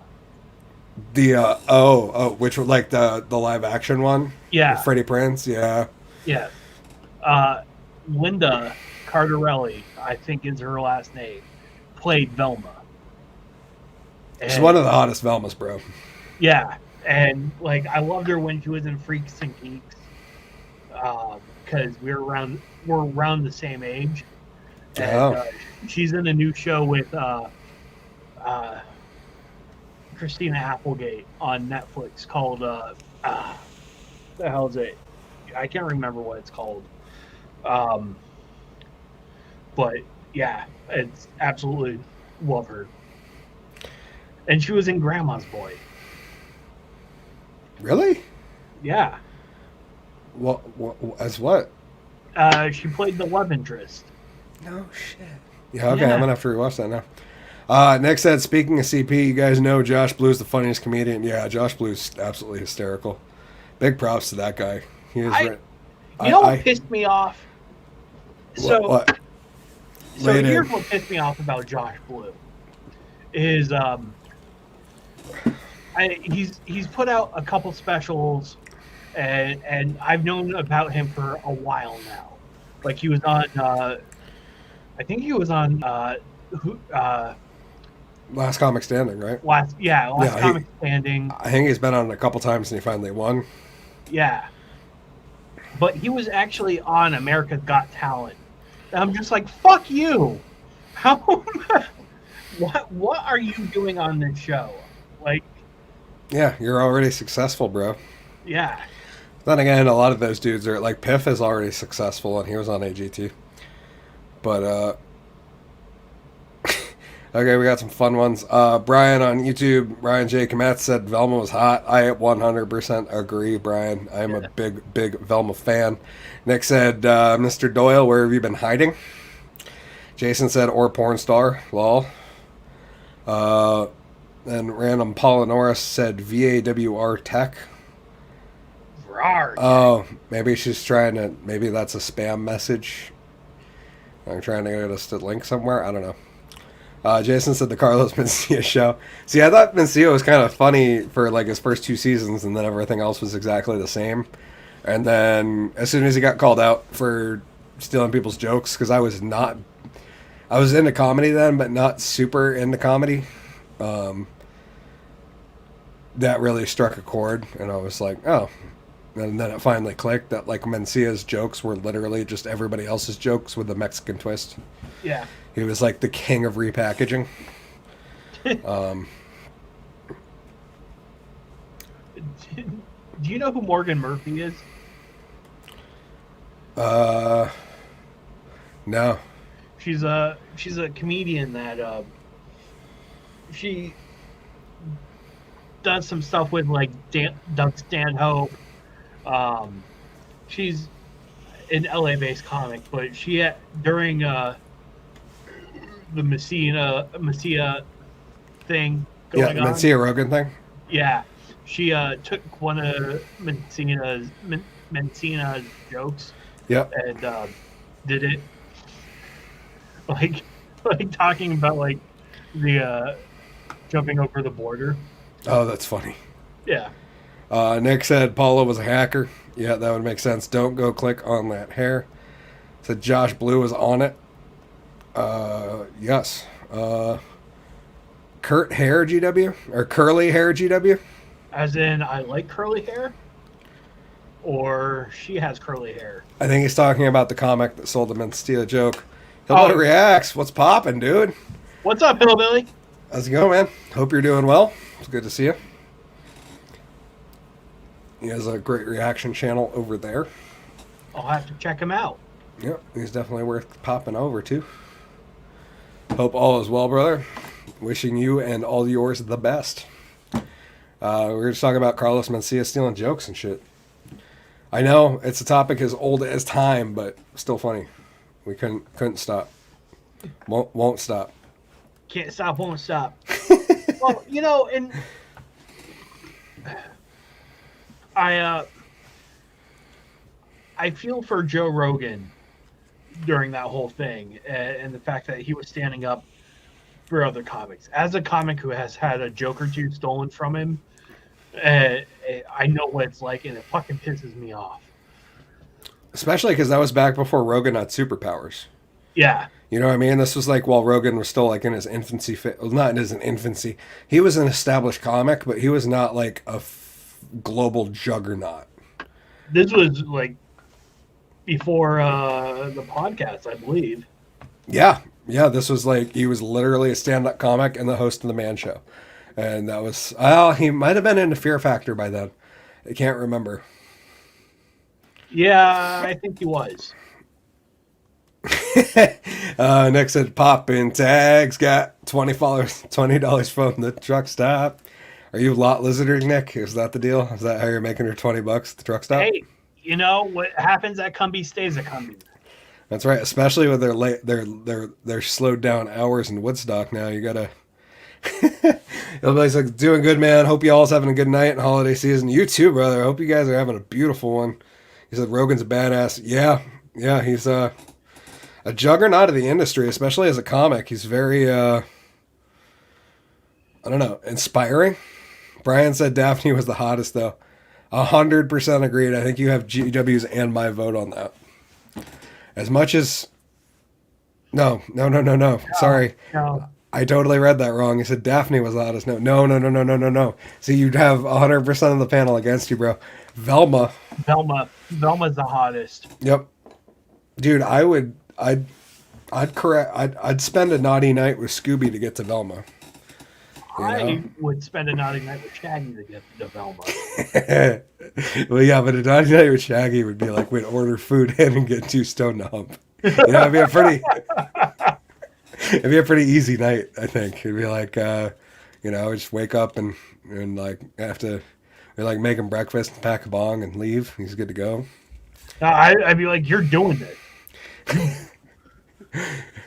The which was like the live action one? Yeah. With Freddie Prinze, yeah. Yes. Linda Cardarelli, I think is her last name, played Velma. She's one of the hottest Velmas, bro. Yeah, and like I loved her when she was in Freaks and Geeks, because we're around the same age. And she's in a new show with Christina Applegate on Netflix called the hell is it? I can't remember what it's called. But yeah, it's absolutely love her. And she was in Grandma's Boy. Really? Yeah. What as what? She played the love interest. No shit. Yeah, okay, I'm gonna have to rewatch that now. Next said, speaking of CP, you guys know Josh Blue's the funniest comedian. Yeah, Josh Blue's absolutely hysterical. Big props to that guy. He is what pissed me off? What? So here's what pissed me off about Josh Blue. Is he's put out a couple specials, and I've known about him for a while now. Like he was on, I think he was on Last Comic Standing, right? Last Comic Standing. I think he's been on it a couple times and he finally won. Yeah, but he was actually on America's Got Talent. And I'm just like, fuck you. How? What are you doing on this show? Like, yeah, you're already successful, bro. Yeah. Then again, a lot of those dudes are like Piff is already successful and he was on AGT. But okay, we got some fun ones. Brian on YouTube, Brian J. Kometz said Velma was hot. I 100% agree, Brian. I'm a big Velma fan. Nick said, Mr. Doyle, where have you been hiding? Jason said, or porn star, lol. And random Paula Norris said VAWR Tech. Oh, maybe she's trying to, maybe that's a spam message. I'm trying to get us to link somewhere. I don't know. Jason said the Carlos Mencia show. See, I thought Mencia was kind of funny for like his first 2 seasons, and then everything else was exactly the same. And then as soon as he got called out for stealing people's jokes, because I was into comedy then, but not super into comedy. That really struck a chord, and I was like, oh. And then it finally clicked that like Mencia's jokes were literally just everybody else's jokes with a Mexican twist. Yeah. He was like the king of repackaging. Do you know who Morgan Murphy is? No. She's a comedian that she does some stuff with like Doug Stanhope. She's an LA-based comic, but she during the Mencia thing going on. Yeah, Mencia Rogan thing. Yeah, she took one of Mencia's jokes. Yep. And did it like talking about like the jumping over the border. Oh, that's funny. Yeah. Nick said Paula was a hacker. Yeah, that would make sense. Don't go click on that hair. Said Josh Blue was on it. Yes. Kurt Hair GW? Or Curly Hair GW? As in, I like curly hair? Or she has curly hair? I think he's talking about the comic that sold the Mencia joke. Hillbilly Reacts. What's poppin', dude? What's up, Hillbilly? How's it going, man? Hope you're doing well. It's good to see you. He has a great reaction channel over there. I'll have to check him out. Yep, he's definitely worth popping over to. Hope all is well, brother. Wishing you and all yours the best. We were just talking about Carlos Mencia stealing jokes and shit. I know it's a topic as old as time, but still funny. We couldn't stop. Won't stop. Can't stop, won't stop. Well, you know, and I feel for Joe Rogan during that whole thing, and the fact that he was standing up for other comics. As a comic who has had a joke or two stolen from him, I know what it's like, and it fucking pisses me off. Especially because that was back before Rogan had superpowers. Yeah. You know what I mean? This was like while Rogan was still like in his infancy. Well, not in his infancy. He was an established comic, but he was not like a global juggernaut. This was like before the podcast, I believe. Yeah. Yeah, this was like, he was literally a stand-up comic and the host of the Man Show. And that was, he might have been into Fear Factor by then. I can't remember. Yeah, I think he was. Nick said, popping tags, got $20 from the truck stop. Are you lot lizarding, Nick? Is that the deal? Is that how you're making your $20 at the truck stop? Hey, you know what happens at Cumbie stays at Cumbie. That's right, especially with their slowed down hours in Woodstock now. You gotta. Everybody's like, doing good, man. Hope you all's having a good night and holiday season. You too, brother. I hope you guys are having a beautiful one. He said Rogan's a badass. Yeah, he's a juggernaut of the industry, especially as a comic. He's very I don't know, inspiring. Brian said Daphne was the hottest though. 100% agreed. I think you have GW's and my vote on that. As much as no. Sorry. No. I totally read that wrong. He said Daphne was the hottest. No. See, you'd have 100% of the panel against you, bro. Velma's the hottest. Yep. Dude, I'd spend a naughty night with Scooby to get to Velma. I would spend a naughty night with Shaggy to get to Velma. Well, yeah, but a naughty night with Shaggy would be like we'd order food in and get too stoned to hump. You know, it'd be a pretty easy night, I think. It'd be like, just wake up and like we like make him breakfast and pack a bong and leave. He's good to go. I'd be like, you're doing it.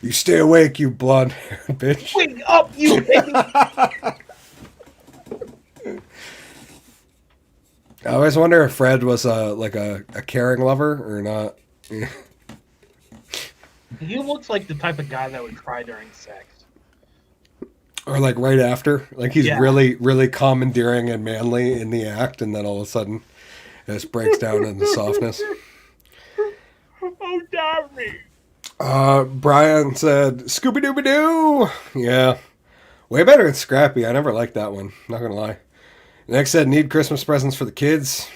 You stay awake, you blonde-haired bitch. Wake up, you baby. I always wonder if Fred was a caring lover or not. He looks like the type of guy that would cry during sex. Or like right after. Like he's really, really commandeering and manly in the act, and then all of a sudden it just breaks down into softness. Oh, Daphne. Brian said, Scooby-Dooby-Doo! Yeah. Way better than Scrappy. I never liked that one. Not gonna lie. Next said, need Christmas presents for the kids.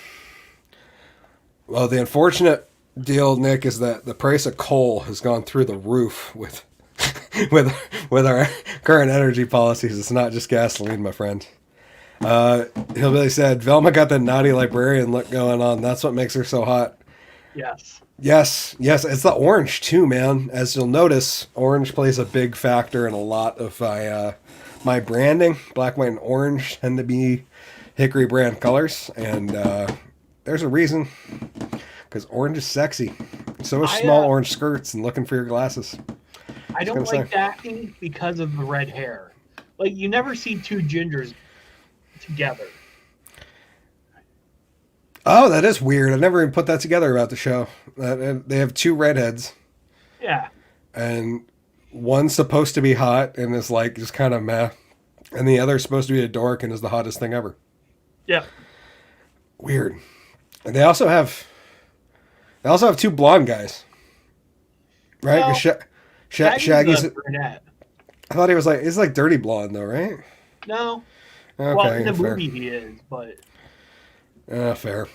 Well, the unfortunate deal, Nick, is that the price of coal has gone through the roof with with our current energy policies. It's not just gasoline, my friend. Hillbilly said, Velma got the naughty librarian look going on. That's what makes her so hot. Yes. It's the orange too, man. As you'll notice, orange plays a big factor in a lot of my branding. Black, white, and orange tend to be Hickory brand colors, and there's a reason. Because orange is sexy. So is small orange skirts and looking for your glasses. I don't like Daphne because of the red hair. Like, you never see two gingers together. Oh, that is weird. I never even put that together about the show. They have two redheads. Yeah. And one's supposed to be hot and is like just kind of meh. And the other's supposed to be a dork and is the hottest thing ever. Yeah. Weird. And they also have two blonde guys. Right? Well, Shaggy's a brunette. I thought he's like dirty blonde though, right? No. Okay, well, in the fair. movie he is, but... Fair.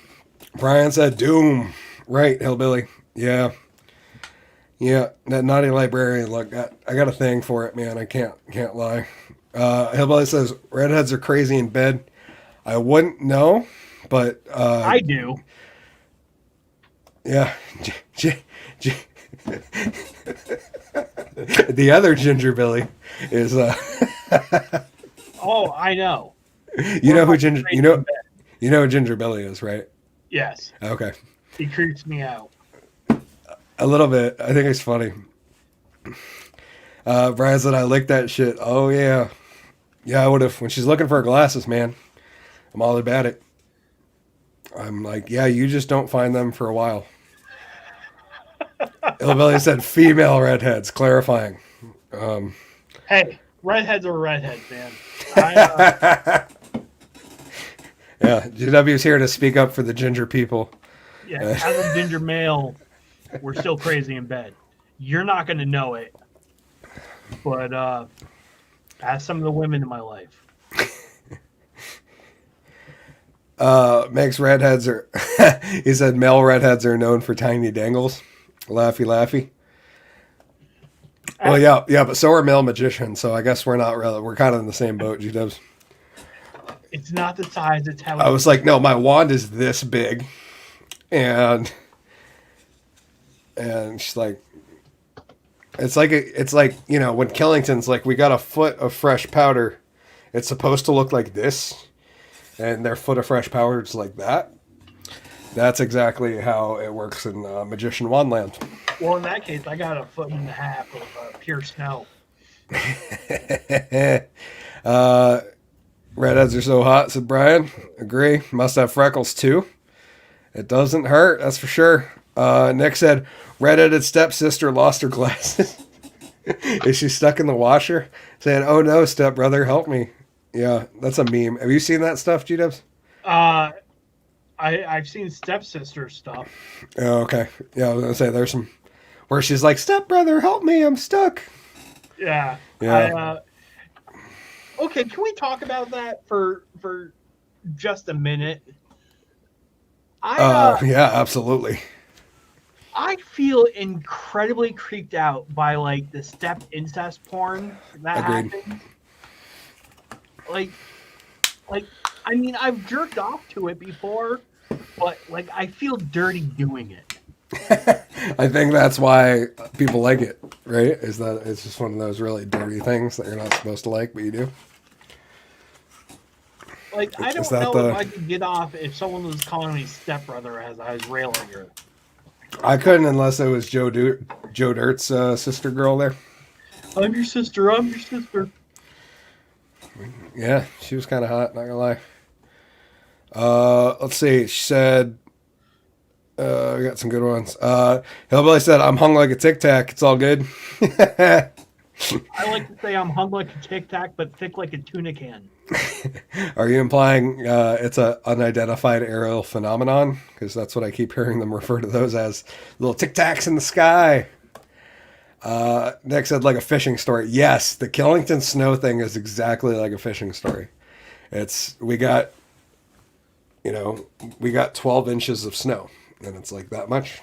Brian said Doom. Right, Hillbilly. Yeah. That naughty librarian look. I got a thing for it, man. I can't lie. Hillbilly says redheads are crazy in bed. I wouldn't know, but I do. Yeah. The other Ginger Billy is Oh, I know. You know who Ginger Ginger Billy is, right? Yes. Okay. He creeps me out. A little bit. I think it's funny. Brian said, I like that shit. Oh, yeah. Yeah, I would have. When she's looking for her glasses, man, I'm all about it. I'm like, yeah, you just don't find them for a while. Hillbilly said female redheads, clarifying. Hey, redheads are redheads, man. I, Yeah, GW's here to speak up for the ginger people. yeah, as a ginger male, we're still crazy in bed. You're not going to know it, but as some of the women in my life. Meg's redheads are, he said male redheads are known for tiny dangles. Laughy, laughy. Well, yeah, but so are male magicians, so I guess we're not really, we're kind of in the same boat, G-Dubs. It's not the size, it's how I was like, no, my wand is this big. And she's like, it's like, you know, when Killington's like, we got a foot of fresh powder. It's supposed to look like this. And their foot of fresh powder is like that. That's exactly how it works in Magician Wandland. Well, in that case, I got a foot and a half of pure snow. Redheads are so hot, said Brian. Agree. Must have freckles too. It doesn't hurt, that's for sure. Nick said, redheaded stepsister lost her glasses. Is she stuck in the washer? Saying, oh no, stepbrother, help me. Yeah, that's a meme. Have you seen that stuff, G-Dubs? I've seen stepsister stuff. Oh, okay. Yeah, I was going to say, there's some where she's like, stepbrother, help me, I'm stuck. Yeah. Yeah. Okay, can we talk about that for just a minute? Yeah, absolutely. I feel incredibly creeped out by like the step incest porn that Agreed. happens. Like, I mean, I've jerked off to it before, but like, I feel dirty doing it. I think that's why people like it, right? Is that it's just one of those really dirty things that you're not supposed to like, but you do. Like, I don't know if I could get off if someone was calling me stepbrother as I was railing her. I couldn't unless it was Joe Dirt's sister girl there. I'm your sister. I'm your sister. Yeah, she was kind of hot, not gonna lie. Let's see. She said, we got some good ones. Hillbilly said, I'm hung like a Tic Tac. It's all good. I like to say I'm hung like a Tic Tac, but thick like a tuna can. Are you implying it's an unidentified aerial phenomenon? Because that's what I keep hearing them refer to those as, little Tic Tacs in the sky. Nick said, like a fishing story. Yes, the Killington snow thing is exactly like a fishing story. We got 12 inches of snow, and it's like that much.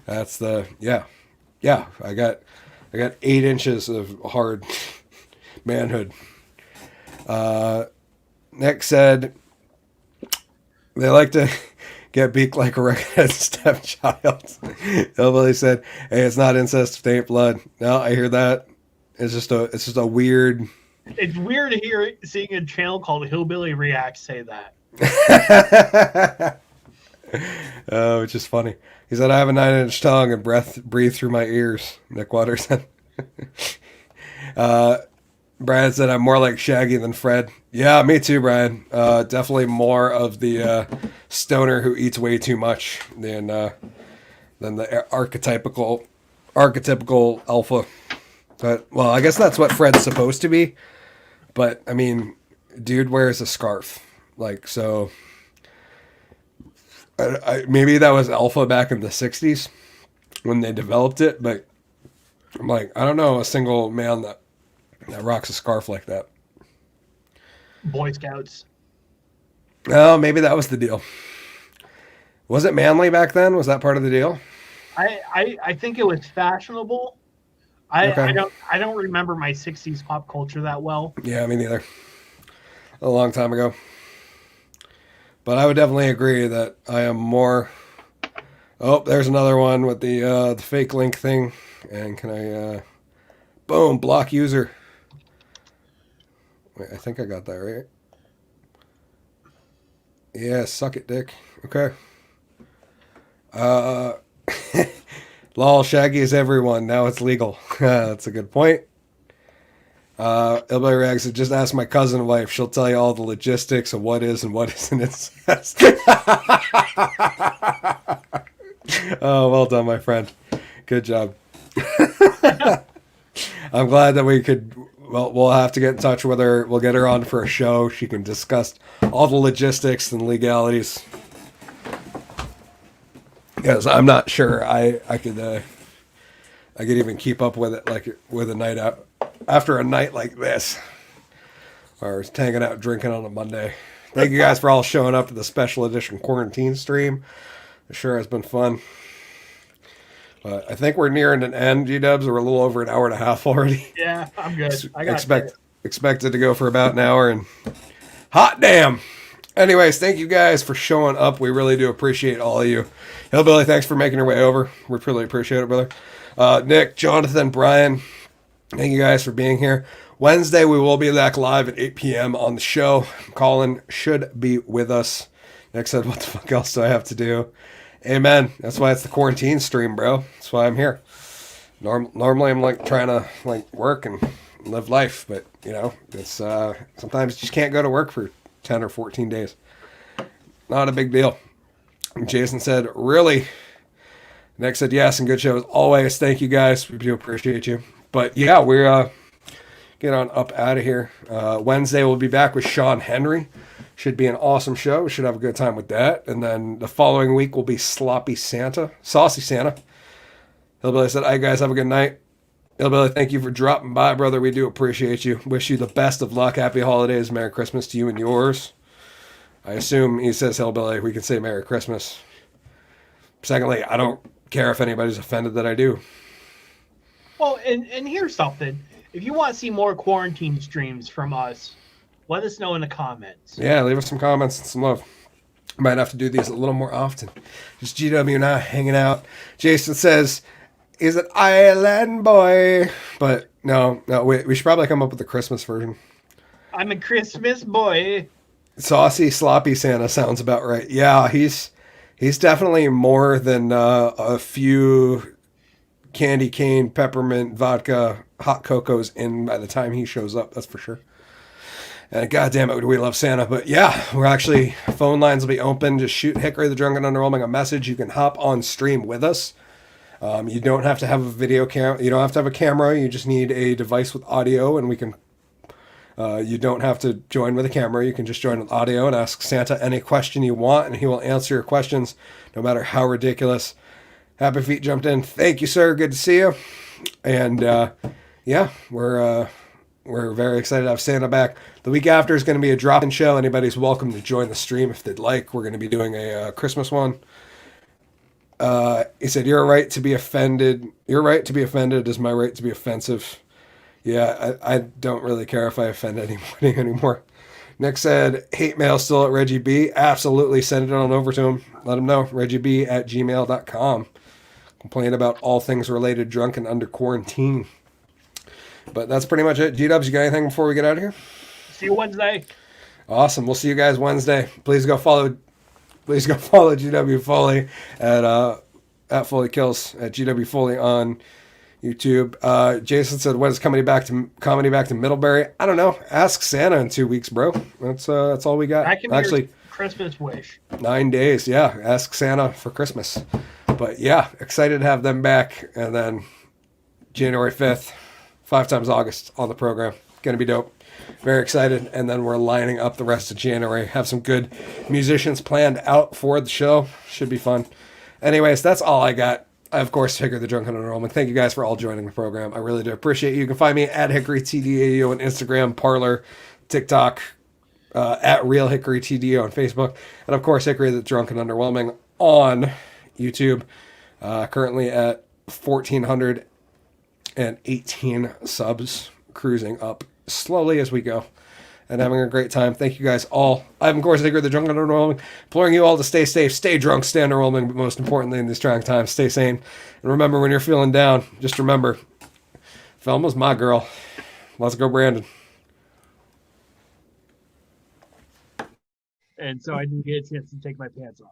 That's yeah. I got 8 inches of hard manhood. Nick said they like to get beaked like a redhead stepchild. Hillbilly said, hey, it's not incest if it ain't blood. No, I hear that. It's just a weird. It's weird to seeing a channel called Hillbilly React say that. Oh, it's just funny. He said, I have a 9-inch tongue and breathe through my ears. Nick Waters said. Brian said, I'm more like Shaggy than Fred. Yeah, me too, Brian. Definitely more of the stoner who eats way too much than the archetypical alpha. But, well, I guess that's what Fred's supposed to be. But, I mean, dude wears a scarf. Like, so... maybe that was alpha back in the 60s when they developed it, but I'm like, I don't know a single man that rocks a scarf like that. Boy Scouts. Oh, maybe that was the deal. Was it manly back then? Was that part of the deal? I think it was fashionable. Okay. I don't remember my 60s pop culture that well. Yeah, me neither. A long time ago. But I would definitely agree that I am more... Oh, there's another one with the fake link thing. And can I... Boom, block user. Wait, I think I got that right. Yeah, suck it, dick. Okay. Lol, Shaggy is everyone. Now it's legal. That's a good point. Hillbilly Rags said, just ask my cousin wife. She'll tell you all the logistics of what is and what isn't incest. Oh, well done, my friend. Good job. I'm glad that we could we'll have to get in touch with her. We'll get her on for a show. She can discuss all the logistics and legalities. Because I'm not sure I could even keep up with it like with a night out after a night like this, or just hanging out drinking on a Monday. Thank you guys for all showing up to the special edition quarantine stream. It sure has been fun. But I think we're nearing an end, G-Dubs. We're a little over an hour and a half already. Yeah, I'm good. I got expected to go for about an hour, and hot damn. Anyways, thank you guys for showing up. We really do appreciate all of you. Hillbilly, thanks for making your way over. We really appreciate it, brother. Nick, Jonathan, Brian, thank you guys for being here. Wednesday, we will be back live at 8 p.m. on the show. Colin should be with us. Nick said, what the fuck else do I have to do? Amen. That's why it's the quarantine stream, bro. That's why I'm here. Normally, I'm like trying to like work and live life, but you know, it's sometimes you just can't go to work for 10 or 14 days. Not a big deal. Jason said, really? Nick said, yes, and good show as always. Thank you guys. We do appreciate you. But yeah, we're get on up out of here. Wednesday, we'll be back with Sean Henry. Should be an awesome show. We should have a good time with that. And then the following week will be Saucy Santa. Hillbilly said, "Hey guys, have a good night." Hillbilly, thank you for dropping by, brother. We do appreciate you. Wish you the best of luck. Happy holidays. Merry Christmas to you and yours. I assume he says Hillbilly. We can say Merry Christmas. Secondly, I don't care if anybody's offended that I do. Well, and here's something. If you want to see more quarantine streams from us, let us know in the comments. Yeah, leave us some comments and some love. Might have to do these a little more often. Just GW and I hanging out. Jason says, "Is it Island Boy?" But no, we should probably come up with the Christmas version. I'm a Christmas boy. Saucy Sloppy Santa sounds about right. Yeah, he's definitely more than a few candy cane, peppermint, vodka, hot cocos in by the time he shows up. That's for sure. And goddamn it, we love Santa. But yeah, we're actually, phone lines will be open. Just shoot Hickory the Drunken Underwhelming a message. You can hop on stream with us. You don't have to have a video camera. You don't have to have a camera. You just need a device with audio, and we can. You don't have to join with a camera. You can just join with audio and ask Santa any question you want, and he will answer your questions, no matter how ridiculous. Happy Feet jumped in. Thank you, sir. Good to see you. And yeah, we're very excited to have Santa back. The week after is going to be a drop-in show. Anybody's welcome to join the stream if they'd like. We're going to be doing a Christmas one. He said, "You're right to be offended. Your right to be offended is my right to be offensive." Yeah, I don't really care if I offend anybody anymore. Nick said, "Hate mail still at Reggie B." Absolutely. Send it on over to him. Let him know. ReggieB@gmail.com. Complain about all things related drunk and under quarantine. But that's pretty much it. G-Dubs, you got anything before we get out of here? See you Wednesday. Awesome. We'll see you guys Wednesday. Please go follow GW Foley at Foley Kills, at GW Foley on YouTube. Jason said, "When is comedy back to Middlebury?" I don't know. Ask Santa in 2 weeks, bro. That's all we got. That can be your Christmas wish. 9 days. Yeah. Ask Santa for Christmas. But yeah, excited to have them back. And then January 5th, 5 times August on the program. Gonna be dope. Very excited. And then we're lining up the rest of January. Have some good musicians planned out for the show. Should be fun. Anyways, that's all I got. I, of course, Hickory the Drunken Enrollment. Thank you guys for all joining the program. I really do appreciate you. You can find me at Hickory TDAO on Instagram, Parler, TikTok, at Real Hickory TDAO on Facebook, and of course, Hickory the Drunken Underwhelming on YouTube. Currently at 1,418 subs, cruising up slowly as we go, and having a great time. Thank you guys all. I'm, of course, Hickory the Drunken Underwhelming, imploring you all to stay safe, stay drunk, stay underwhelming, but most importantly in these trying times, stay sane. And remember, when you're feeling down, just remember, Velma's my girl. Let's go, Brandon. And so I didn't get a chance to take my pants off.